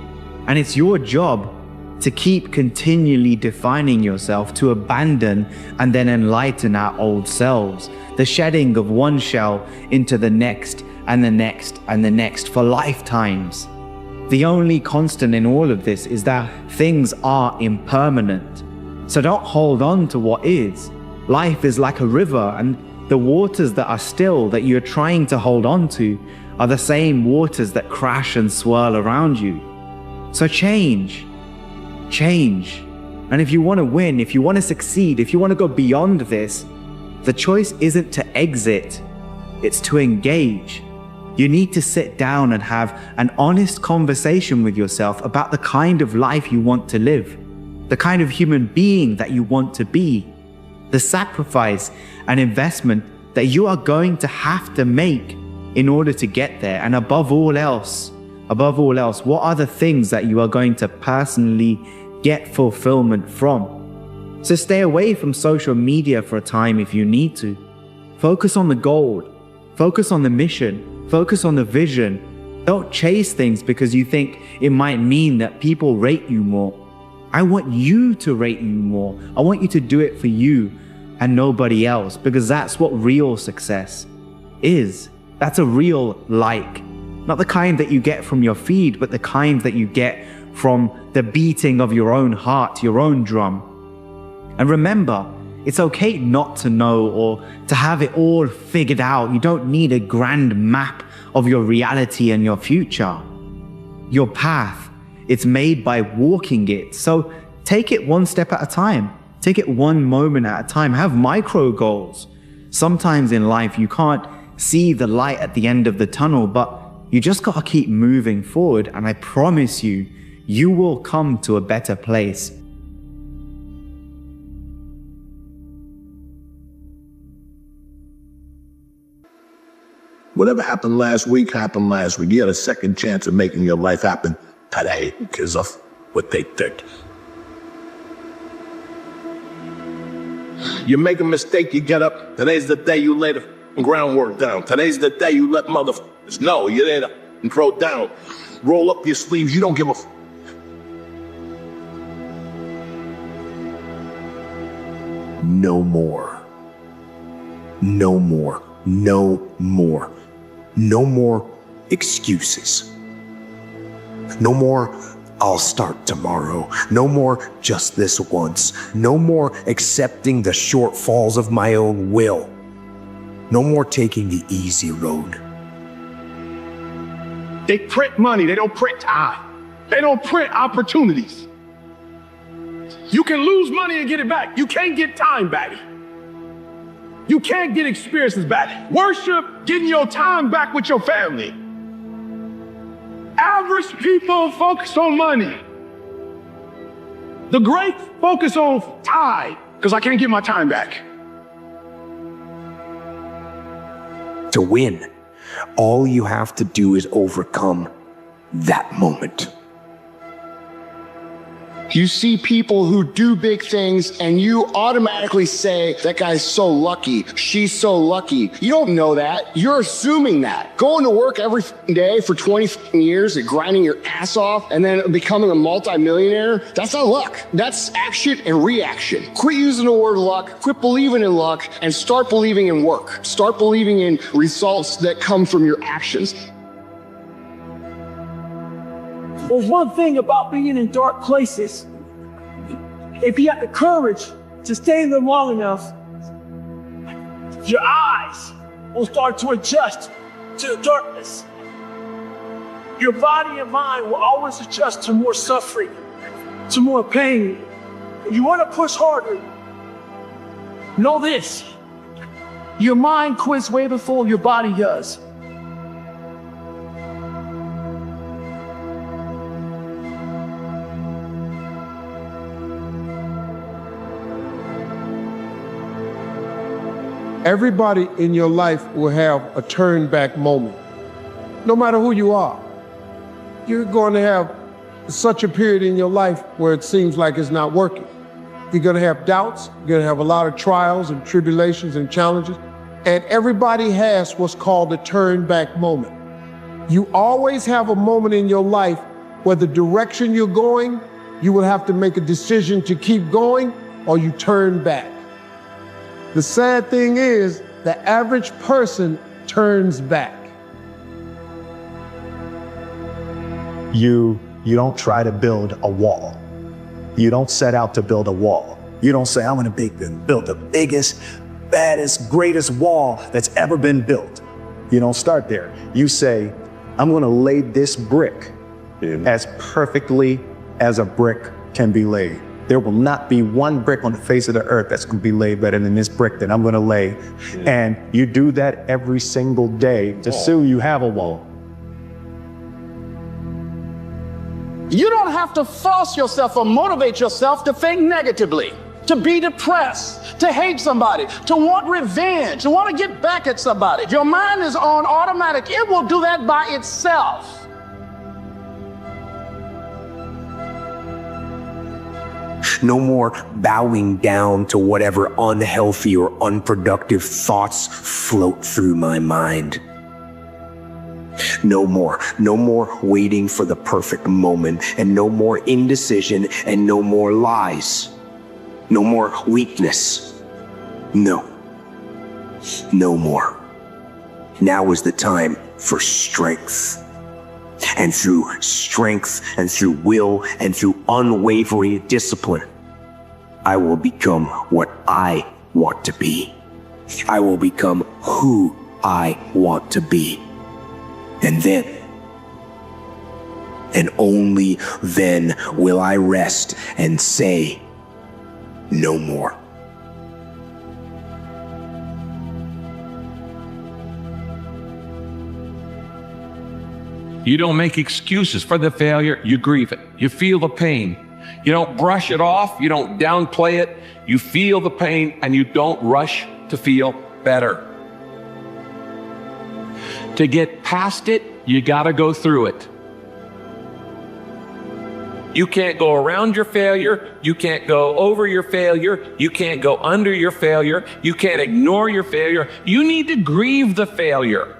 [SPEAKER 17] And it's your job to keep continually defining yourself, to abandon and then enlighten our old selves. The shedding of one shell into the next and the next and the next for lifetimes. The only constant in all of this is that things are impermanent. So don't hold on to what is. Life is like a river, and the waters that are still that you're trying to hold on to are the same waters that crash and swirl around you. So change. And if you want to win, if you want to succeed, if you want to go beyond this, the choice isn't to exit, it's to engage. You need to sit down and have an honest conversation with yourself about the kind of life you want to live, the kind of human being that you want to be, the sacrifice and investment that you are going to have to make in order to get there. And above all else, what are the things that you are going to personally get fulfillment from? So stay away from social media for a time if you need to. Focus on the goal, focus on the mission, focus on the vision. Don't chase things because you think it might mean that people rate you more. I want you to rate you more. I want you to do it for you and nobody else, because that's what real success is. That's a real like. Not the kind that you get from your feed, but the kind that you get from the beating of your own heart, your own drum. And remember, it's okay not to know or to have it all figured out. You don't need a grand map of your reality and your future. Your path, it's made by walking it. So take it one step at a time. Take it one moment at a time. Have micro goals. Sometimes in life, you can't see the light at the end of the tunnel, but you just gotta keep moving forward. And I promise you, you will come to a better place.
[SPEAKER 24] Whatever happened last week happened last week. You had a second chance of making your life happen today because of what they think. You make a mistake, you get up. Today's the day you lay the groundwork down. Today's the day you let motherfuckers know you're there and throw down. Roll up your sleeves. You don't give a No more. No more. No more. No more excuses. No more, I'll start tomorrow. No more, just this once. No more accepting the shortfalls of my own will. No more taking the easy road.
[SPEAKER 2] They print money, they don't print time. They don't print opportunities. You can lose money and get it back. You can't get time back. You can't get experiences back. Worship getting your time back with your family. Average people focus on money. The great focus on time, because I can't get my time back.
[SPEAKER 1] To win, all you have to do is overcome that moment.
[SPEAKER 3] You see people who do big things and you automatically say, that guy's so lucky, she's so lucky. You don't know that. You're assuming that. Going to work every day for 20 years and grinding your ass off and then becoming a multimillionaire, that's not luck. That's action and reaction. Quit using the word luck, quit believing in luck, and start believing in work. Start believing in results that come from your actions.
[SPEAKER 16] There's one thing about being in dark places. If you have the courage to stay there long enough, your eyes will start to adjust to the darkness. Your body and mind will always adjust to more suffering, to more pain. If you want to push harder, know this: your mind quits way before your body does.
[SPEAKER 18] Everybody in your life will have a turn back moment. No matter who you are, you're going to have such a period in your life where it seems like it's not working. You're going to have doubts. You're going to have a lot of trials and tribulations and challenges. And everybody has what's called a turn back moment. You always have a moment in your life where the direction you're going, you will have to make a decision to keep going or you turn back. The sad thing is, the average person turns back.
[SPEAKER 14] You don't try to build a wall. You don't set out to build a wall. You don't say, I'm gonna build the biggest, baddest, greatest wall that's ever been built. You don't start there. You say, I'm gonna lay this brick as perfectly as a brick can be laid. There will not be one brick on the face of the earth that's gonna be laid better than this brick that I'm gonna lay. And you do that every single day to soon you have a wall.
[SPEAKER 16] You don't have to force yourself or motivate yourself to think negatively, to be depressed, to hate somebody, to want revenge, to want to get back at somebody. Your mind is on automatic. It will do that by itself.
[SPEAKER 19] No more bowing down to whatever unhealthy or unproductive thoughts float through my mind. No more waiting for the perfect moment, and no more indecision, and no more lies. No more weakness. No more. Now is the time for strength. And through strength and through will and through unwavering discipline, I will become what I want to be. I will become who I want to be. And then, and only then, will I rest and say, no more.
[SPEAKER 8] You don't make excuses for the failure, you grieve it. You feel the pain. You don't brush it off, you don't downplay it. You feel the pain and you don't rush to feel better. To get past it, you gotta go through it. You can't go around your failure. You can't go over your failure. You can't go under your failure. You can't ignore your failure. You need to grieve the failure.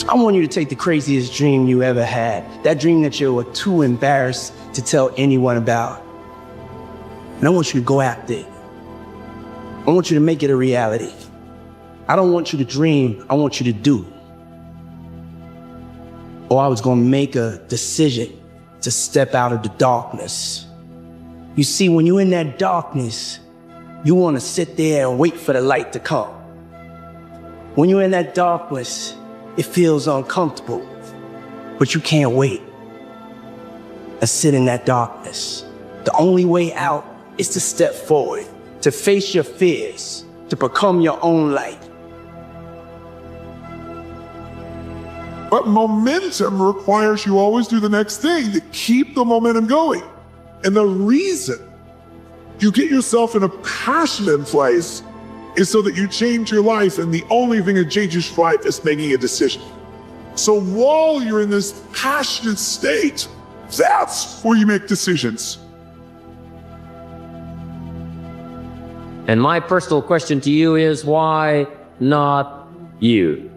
[SPEAKER 16] I want you to take the craziest dream you ever had. That dream that you were too embarrassed to tell anyone about. And I want you to go after it. I want you to make it a reality. I don't want you to dream, I want you to do. Or I was gonna make a decision to step out of the darkness. You see, when you're in that darkness, you wanna sit there and wait for the light to come. When you're in that darkness, it feels uncomfortable, but you can't wait and sit in that darkness. The only way out is to step forward, to face your fears, to become your own light.
[SPEAKER 2] But momentum requires you always do the next thing to keep the momentum going. And the reason you get yourself in a passionate place is so that you change your life, and the only thing that changes your life is making a decision. So while you're in this passionate state, that's where you make decisions.
[SPEAKER 20] And my personal question to you is, why not you?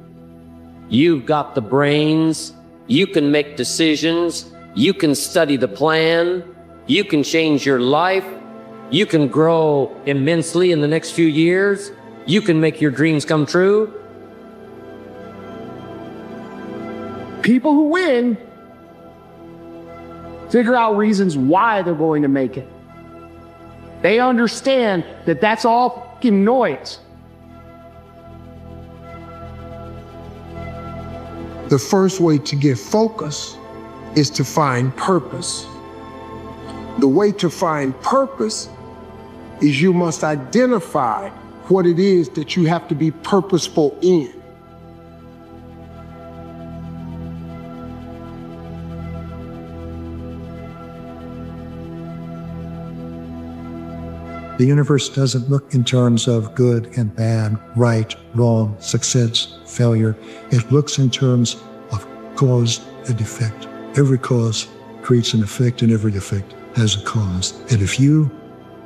[SPEAKER 20] You've got the brains, you can make decisions, you can study the plan, you can change your life, you can grow immensely in the next few years, you can make your dreams come true.
[SPEAKER 3] people who win figure out reasons why they're going to make it. They understand that that's all fucking noise.
[SPEAKER 18] The first way to get focus is to find purpose. The way to find purpose is you must identify what it is that you have to be purposeful in.
[SPEAKER 4] The universe doesn't look in terms of good and bad, right, wrong, success, failure. It looks in terms of cause and effect. Every cause creates an effect, and every effect has a cause. And if you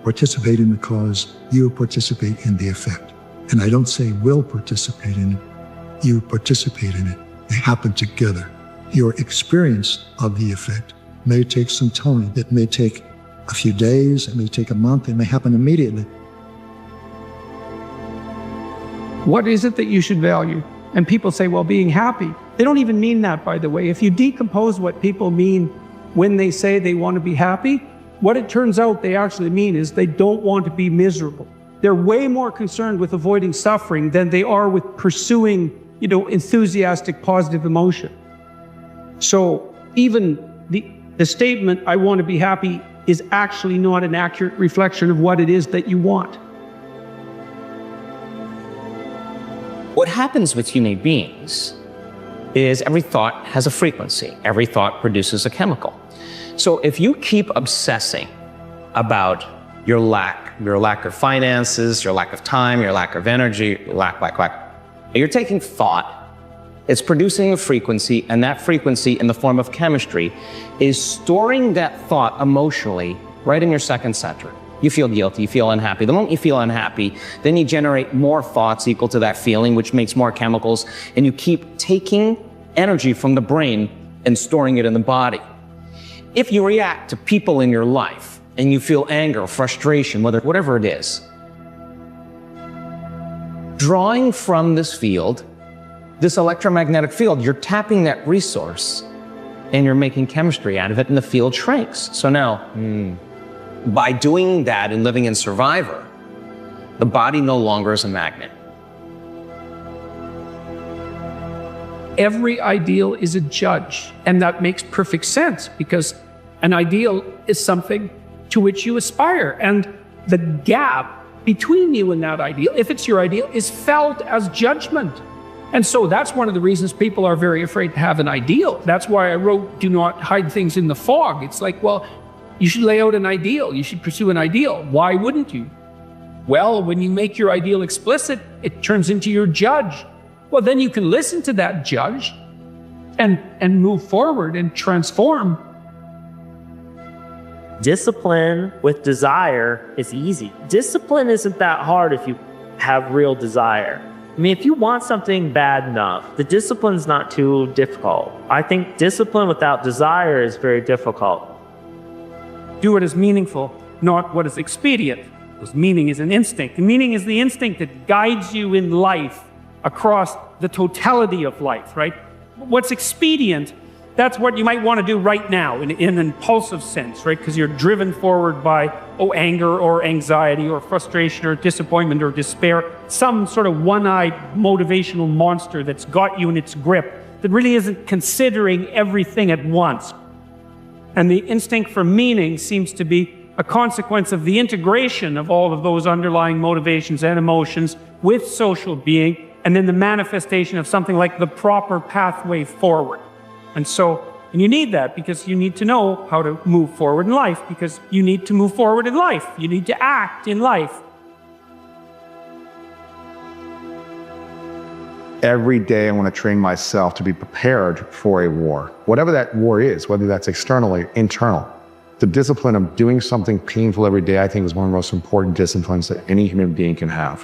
[SPEAKER 4] participate in the cause, you participate in the effect. And I don't say will participate in it, you participate in it. They happen together. Your experience of the effect may take some time. It may take a few days, it may take a month, it may happen immediately.
[SPEAKER 16] What is it that you should value? And people say, well, being happy. They don't even mean that, by the way. If you decompose what people mean when they say they want to be happy, what it turns out they actually mean is they don't want to be miserable. They're way more concerned with avoiding suffering than they are with pursuing, enthusiastic, positive emotion. So even the statement, I want to be happy, is actually not an accurate reflection of what it is that you want.
[SPEAKER 9] What happens with human beings is every thought has a frequency. Every thought produces a chemical. So if you keep obsessing about your lack of finances, your lack of time, your lack of energy, you're taking thought, it's producing a frequency, and that frequency in the form of chemistry is storing that thought emotionally right in your second center. You feel guilty, you feel unhappy. The moment you feel unhappy, then you generate more thoughts equal to that feeling, which makes more chemicals, and you keep taking energy from the brain and storing it in the body. If you react to people in your life and you feel anger, frustration, whatever it is, drawing from this field, this electromagnetic field, you're tapping that resource and you're making chemistry out of it, and the field shrinks. So now, by doing that and living in survivor, the body no longer is a magnet.
[SPEAKER 16] Every ideal is a judge, and that makes perfect sense because an ideal is something to which you aspire, and the gap between you and that ideal, if it's your ideal, is felt as judgment. And so that's one of the reasons people are very afraid to have an ideal. That's why I wrote, do not hide things in the fog. It's like, well, you should lay out an ideal. You should pursue an ideal. Why wouldn't you? Well, when you make your ideal explicit, it turns into your judge. Well, then you can listen to that judge and move forward and transform.
[SPEAKER 13] Discipline with desire is easy. Discipline isn't that hard if you have real desire. I mean, if you want something bad enough, the discipline's not too difficult. I think discipline without desire is very difficult.
[SPEAKER 16] Do what is meaningful, not what is expedient. Because meaning is an instinct. And meaning is the instinct that guides you in life across the totality of life, right? What's expedient, that's what you might want to do right now in an impulsive sense, right? Because you're driven forward by, anger or anxiety or frustration or disappointment or despair, some sort of one-eyed motivational monster that's got you in its grip that really isn't considering everything at once. And the instinct for meaning seems to be a consequence of the integration of all of those underlying motivations and emotions with social being, and then the manifestation of something like the proper pathway forward. And you need that because you need to know how to move forward in life, because you need to move forward in life. You need to act in life.
[SPEAKER 24] Every day I want to train myself to be prepared for a war. Whatever that war is, whether that's externally, internal. The discipline of doing something painful every day, I think, is one of the most important disciplines that any human being can have.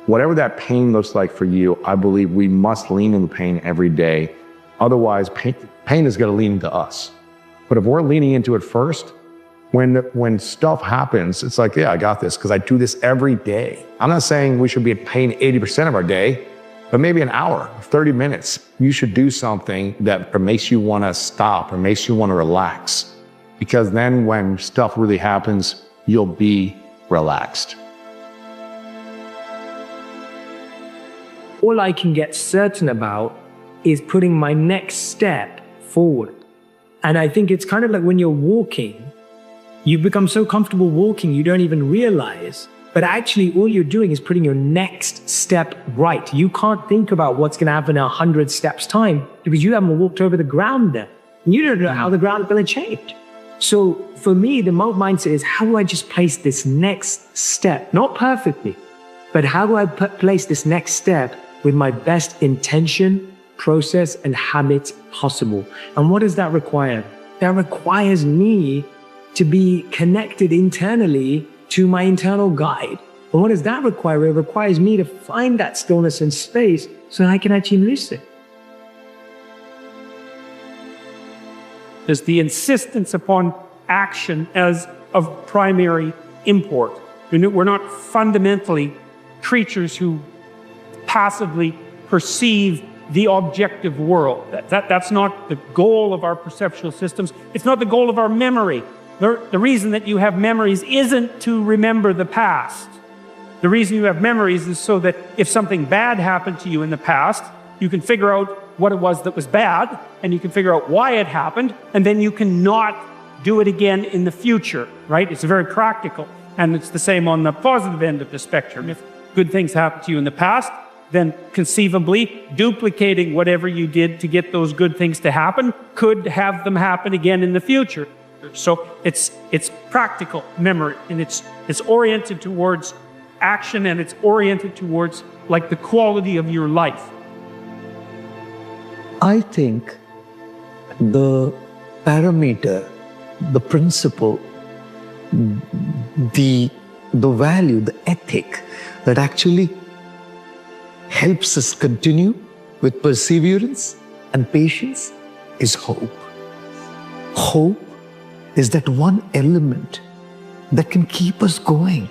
[SPEAKER 24] Whatever that pain looks like for you, I believe we must lean into pain every day. Otherwise, pain is going to lean into us. But if we're leaning into it first, when stuff happens, it's like, yeah, I got this because I do this every day. I'm not saying we should be in pain 80% of our day,
[SPEAKER 30] but maybe an hour, 30 minutes, you should do something that makes you want to stop or makes you want to relax. Because then when stuff really happens, you'll be relaxed.
[SPEAKER 10] All I can get certain about is putting my next step forward. And I think it's kind of like when you're walking, you become so comfortable walking, you don't even realize. But actually, all you're doing is putting your next step right. You can't think about what's going to happen in 100 steps' time because you haven't walked over the ground there. And you don't know how the ground is going to change. So for me, the mindset is, how do I just place this next step? Not perfectly, but how do I place this next step with my best intention, process, and habits possible? And what does that require? That requires me to be connected internally to my internal guide. And what does that require? It requires me to find that stillness and space so that I can actually listen.
[SPEAKER 12] There's the insistence upon action as of primary import. We're not fundamentally creatures who passively perceive the objective world. That's not the goal of our perceptual systems. It's not the goal of our memory. The reason that you have memories isn't to remember the past. The reason you have memories is so that if something bad happened to you in the past, you can figure out what it was that was bad, and you can figure out why it happened, and then you can not do it again in the future, right? It's very practical. And it's the same on the positive end of the spectrum. If good things happen to you in the past, then conceivably duplicating whatever you did to get those good things to happen could have them happen again in the future. So it's practical memory, and it's oriented towards action, and it's oriented towards like the quality of your life.
[SPEAKER 21] I think the parameter, the principle, the value, the ethic that actually helps us continue with perseverance and patience is hope. Hope is that one element that can keep us going.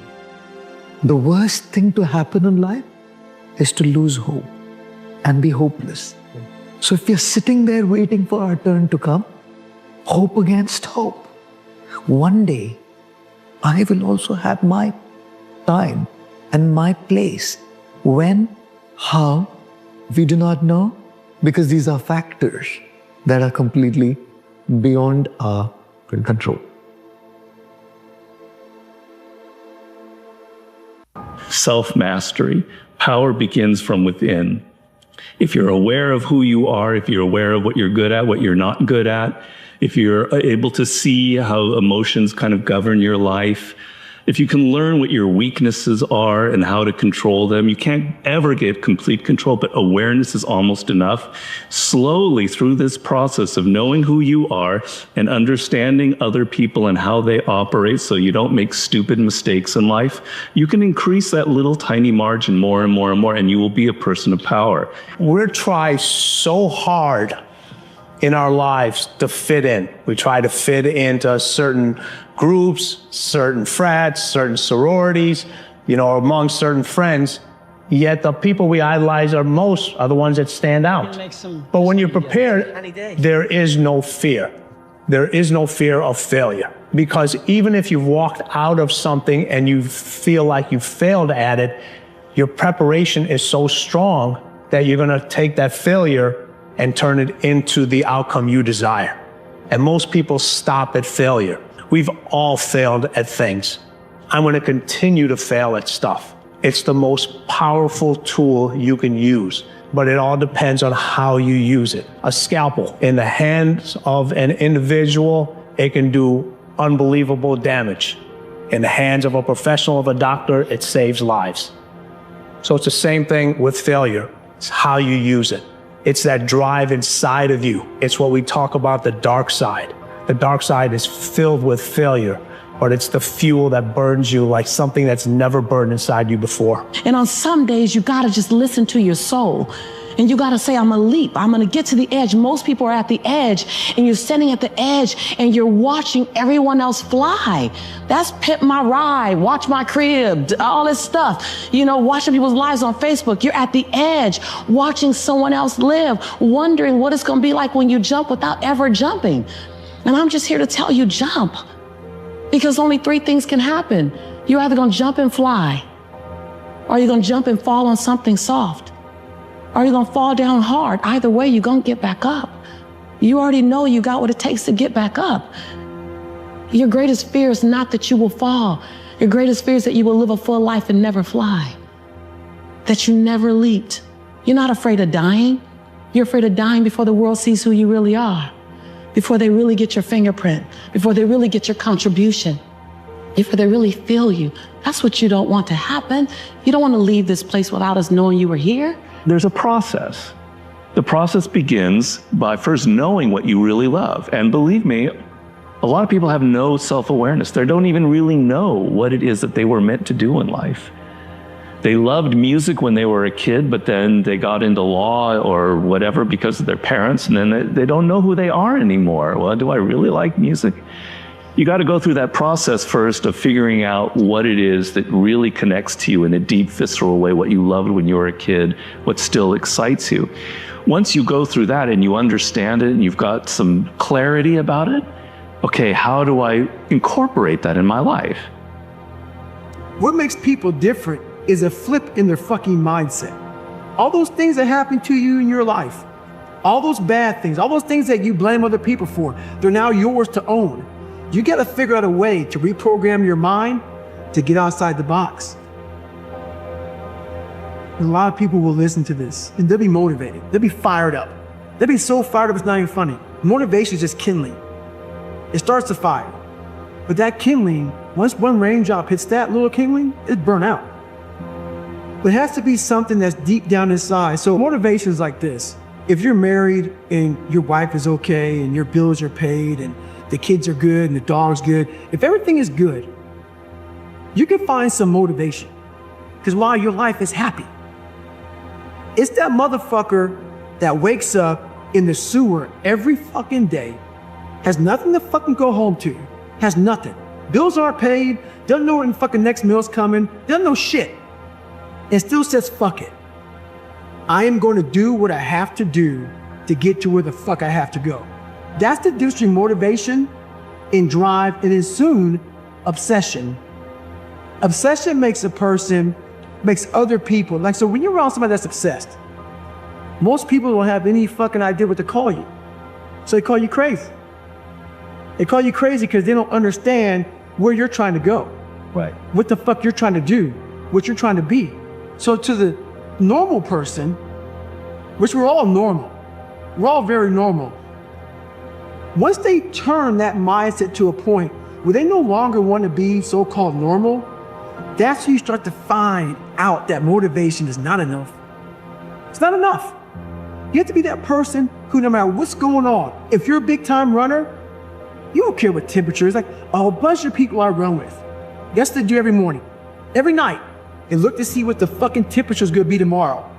[SPEAKER 21] The worst thing to happen in life is to lose hope and be hopeless. So if you're sitting there waiting for our turn to come, hope against hope. One day, I will also have my time and my place. When, how, we do not know, because these are factors that are completely beyond our control.
[SPEAKER 22] Self-mastery. Power begins from within. If you're aware of who you are, if you're aware of what you're good at, what you're not good at, if you're able to see how emotions kind of govern your life, if you can learn what your weaknesses are and how to control them, you can't ever get complete control, but awareness is almost enough. Slowly through this process of knowing who you are and understanding other people and how they operate so you don't make stupid mistakes in life, you can increase that little tiny margin more and more and more, and you will be a person of power.
[SPEAKER 23] We're trying so hard in our lives to fit in. We try to fit into certain groups, certain frats, certain sororities, among certain friends. Yet the people we idolize are the ones that stand out. But when you're prepared, there is no fear. There is no fear of failure. Because even if you've walked out of something and you feel like you failed at it, your preparation is so strong that you're going to take that failure and turn it into the outcome you desire. And most people stop at failure. We've all failed at things. I'm going to continue to fail at stuff. It's the most powerful tool you can use, but it all depends on how you use it. A scalpel in the hands of an individual, it can do unbelievable damage. In the hands of a professional, of a doctor, it saves lives. So it's the same thing with failure. It's how you use it. It's that drive inside of you. It's what we talk about, the dark side. The dark side is filled with failure, but it's the fuel that burns you like something that's never burned inside you before.
[SPEAKER 25] And on some days, you gotta just listen to your soul.
[SPEAKER 5] And you got to say, I'm going to leap. I'm going to get to the edge. Most people are at the edge, and you're standing at the edge and you're watching everyone else fly. That's Pimp My Ride, Watch My Crib, all this stuff. You know, watching people's lives on Facebook. You're at the edge, watching someone else live, wondering what it's going to be like when you jump without ever jumping. And I'm just here to tell you, jump. Because only three things can happen. You're either going to jump and fly, or you're going to jump and fall on something soft, or you're going to fall down hard. Either way, you're going to get back up. You already know you got what it takes to get back up. Your greatest fear is not that you will fall. Your greatest fear is that you will live a full life and never fly, that you never leaped. You're not afraid of dying. You're afraid of dying before the world sees who you really are, before they really get your fingerprint, before they really get your contribution, before they really feel you. That's what you don't want to happen. You don't want to leave this place without us knowing you were here.
[SPEAKER 22] There's a process. The process begins by first knowing what you really love. And believe me, a lot of people have no self-awareness. They don't even really know what it is that they were meant to do in life. They loved music when they were a kid, but then they got into law or whatever because of their parents, and then they don't know who they are anymore. Well, do I really like music? You got to go through that process first of figuring out what it is that really connects to you in a deep, visceral way, what you loved when you were a kid, what still excites you. Once you go through that and you understand it and you've got some clarity about it, okay, how do I incorporate that in my life?
[SPEAKER 16] What makes people different is a flip in their fucking mindset. All those things that happen to you in your life, all those bad things, all those things that you blame other people for, they're now yours to own. You got to figure out a way to reprogram your mind to get outside the box. And a lot of people will listen to this and they'll be motivated. They'll be fired up. They'll be so fired up it's not even funny. Motivation is just kindling. It starts the fire. But that kindling, once one raindrop hits that little kindling, it's burnt out. But it has to be something that's deep down inside. So motivation is like this. If you're married and your wife is okay and your bills are paid and the kids are good and the dog's good, if everything is good, you can find some motivation. Because while your life is happy, it's that motherfucker that wakes up in the sewer every fucking day, has nothing to fucking go home to, has nothing. Bills aren't paid, doesn't know when the fucking next meal's coming, doesn't know shit, and still says, fuck it. I am going to do what I have to do to get to where the fuck I have to go. That's the difference between motivation and drive, and then soon, obsession. Obsession makes a person, makes other people, like, so when you're around somebody that's obsessed, most people don't have any fucking idea what to call you. So they call you crazy. They call you crazy because they don't understand where you're trying to go. Right. What the fuck you're trying to do, what you're trying to be. So to the normal person, which we're all normal, we're all very normal. Once they turn that mindset to a point where they no longer want to be so-called normal, that's when you start to find out that motivation is not enough. It's not enough. You have to be that person who, no matter what's going on, if you're a big-time runner, you don't care what temperature is. Like a bunch of people I run with, guess what they do every morning, every night, and look to see what the fucking temperature is going to be tomorrow.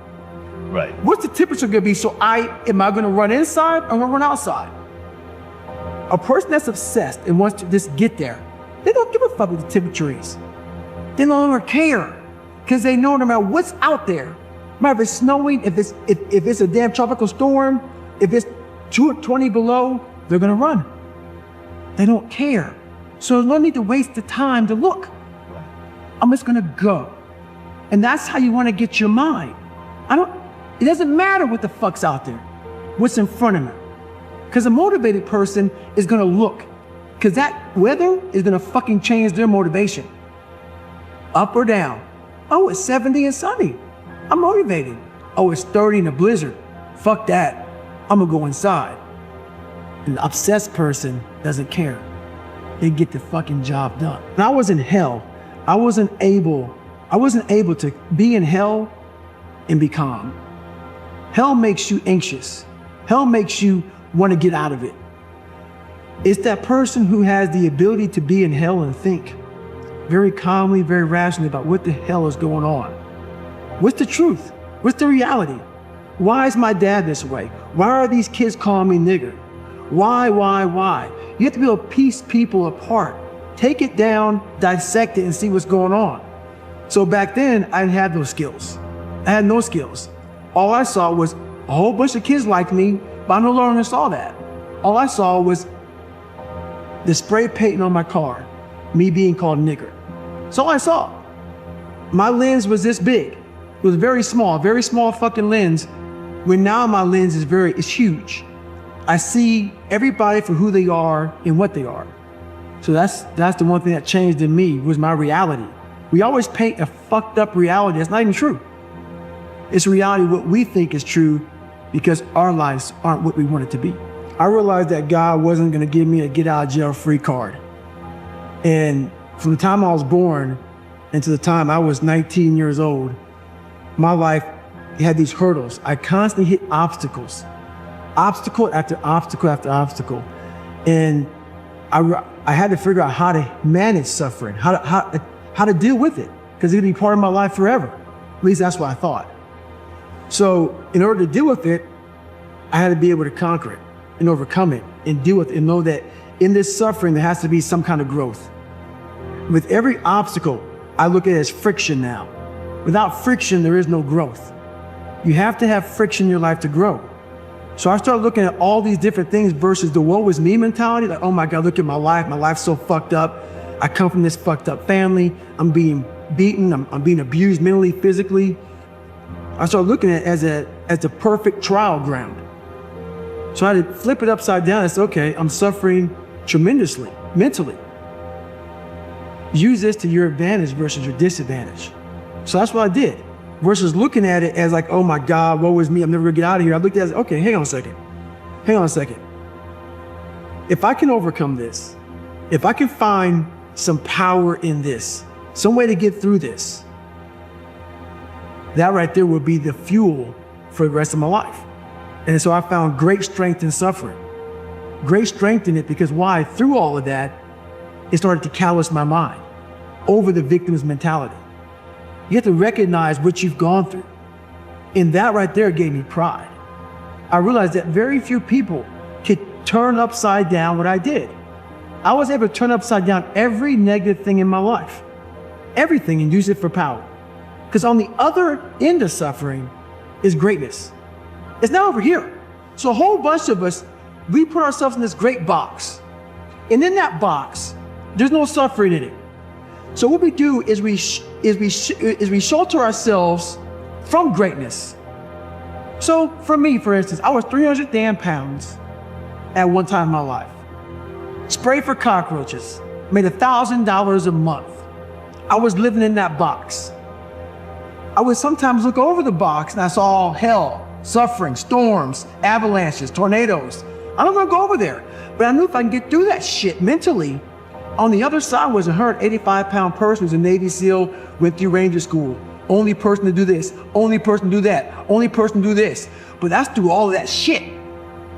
[SPEAKER 16] Right. What's the temperature going to be? So am I going to run inside or am I going to run outside? A person that's obsessed and wants to just get there, they don't give a fuck what the temperature is. They no longer care because they know no matter what's out there, no matter if it's snowing, if it's a damn tropical storm, if it's 220 below, they're going to run. They don't care. So there's no need to waste the time to look. I'm just going to go. And that's how you want to get your mind. It doesn't matter what the fuck's out there, what's in front of me. Because a motivated person is going to look. Because that weather is going to fucking change their motivation. Up or down. Oh, it's 70 and sunny. I'm motivated. Oh, it's 30 in a blizzard. Fuck that. I'm going to go inside. An obsessed person doesn't care. They get the fucking job done. When I was in hell, I wasn't able to be in hell and be calm. Hell makes you anxious. Hell makes you want to get out of it. It's that person who has the ability to be in hell and think very calmly, very rationally about what the hell is going on. What's the truth? What's the reality? Why is my dad this way? Why are these kids calling me nigger? Why? You have to be able to piece people apart. Take it down, dissect it, and see what's going on. So back then, I didn't have those skills. I had no skills. All I saw was a whole bunch of kids like me, but I no longer saw that. All I saw was the spray painting on my car, me being called nigger. That's all I saw. My lens was this big. It was very small fucking lens, when now my lens is huge. I see everybody for who they are and what they are. So that's the one thing that changed in me, was my reality. We always paint a fucked up reality that's not even true. It's reality what we think is true because our lives aren't what we want it to be. I realized that God wasn't gonna give me a get out of jail free card. And from the time I was born until the time I was 19 years old, my life had these hurdles. I constantly hit obstacles, obstacle after obstacle after obstacle. And I had to figure out how to manage suffering, how to deal with it, because it'd be part of my life forever. At least that's what I thought. So in order to deal with it, I had to be able to conquer it and overcome it and deal with it and know that in this suffering, there has to be some kind of growth. With every obstacle, I look at it as friction now. Without friction, there is no growth. You have to have friction in your life to grow. So I started looking at all these different things versus the woe is me mentality. Like, oh my God, look at my life. My life's so fucked up. I come from this fucked up family. I'm being beaten. I'm being abused mentally, physically. I started looking at it as a perfect trial ground. So I had to flip it upside down and say, okay, I'm suffering tremendously, mentally. Use this to your advantage versus your disadvantage. So that's what I did. Versus looking at it as like, oh my God, woe is me, I'm never gonna get out of here. I looked at it as, okay, hang on a second. If I can overcome this, if I can find some power in this, some way to get through this, that right there will be the fuel for the rest of my life. And so I found great strength in suffering. Great strength in it because why? Through all of that, it started to callous my mind over the victim's mentality. You have to recognize what you've gone through. And that right there gave me pride. I realized that very few people could turn upside down what I did. I was able to turn upside down every negative thing in my life. Everything, and use it for power. Because on the other end of suffering is greatness. It's not over here. So a whole bunch of us, we put ourselves in this great box. And in that box, there's no suffering in it. So what we do is we shelter ourselves from greatness. So for me, for instance, I was 300 damn pounds at one time in my life. Spray for cockroaches, made $1,000 a month. I was living in that box. I would sometimes look over the box and I saw hell, suffering, storms, avalanches, tornadoes. I don't want to go over there, but I knew if I can get through that shit mentally, on the other side was a 185-pound person who's a Navy SEAL, went through Ranger School. Only person to do this, only person to do that, only person to do this. But that's through all of that shit.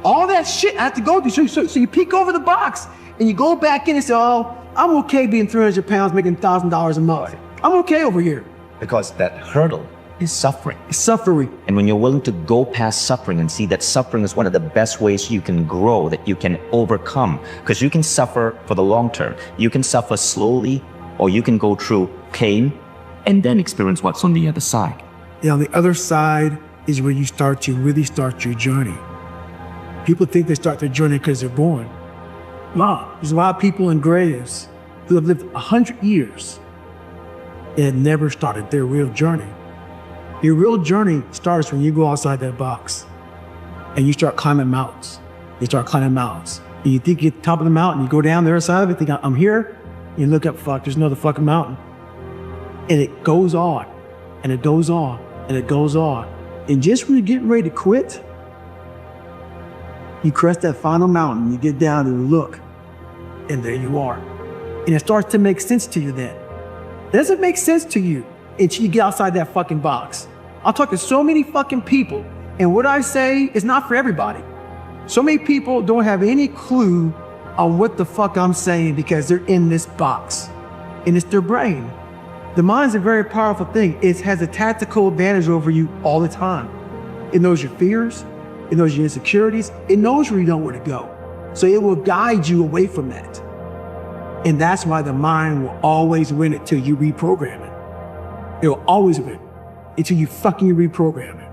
[SPEAKER 16] All that shit I have to go through. So you peek over the box and you go back in and say, oh, I'm okay being 300 pounds, making $1,000 a month. I'm okay over here.
[SPEAKER 6] Because that hurdle is suffering.
[SPEAKER 16] It's suffering.
[SPEAKER 6] And when you're willing to go past suffering and see that suffering is one of the best ways you can grow, that you can overcome, because you can suffer for the long term. You can suffer slowly, or you can go through pain and then experience what's on the other side.
[SPEAKER 16] Yeah, on the other side is where you start to really start your journey. People think they start their journey because they're born. No, there's a lot of people in graves who have lived 100 years and never started their real journey. Your real journey starts when you go outside that box and you start climbing mountains. You start climbing mountains. And you think you're at the top of the mountain, you go down the other side of it, think, I'm here. And you look up, fuck, there's another fucking mountain. And it goes on, and it goes on, and it goes on. And just when you're getting ready to quit, you crest that final mountain, you get down and look, and there you are. And it starts to make sense to you then. It doesn't make sense to you until you get outside that fucking box. I'll talk to so many fucking people, and what I say is not for everybody. So many people don't have any clue on what the fuck I'm saying because they're in this box, and it's their brain. The mind's a very powerful thing. It has a tactical advantage over you all the time.
[SPEAKER 1] It knows your fears. It knows your insecurities. It knows where you don't want to go. So it will guide you away from that. And that's why the mind will always win it till you reprogram it. It will always win until you fucking reprogram it.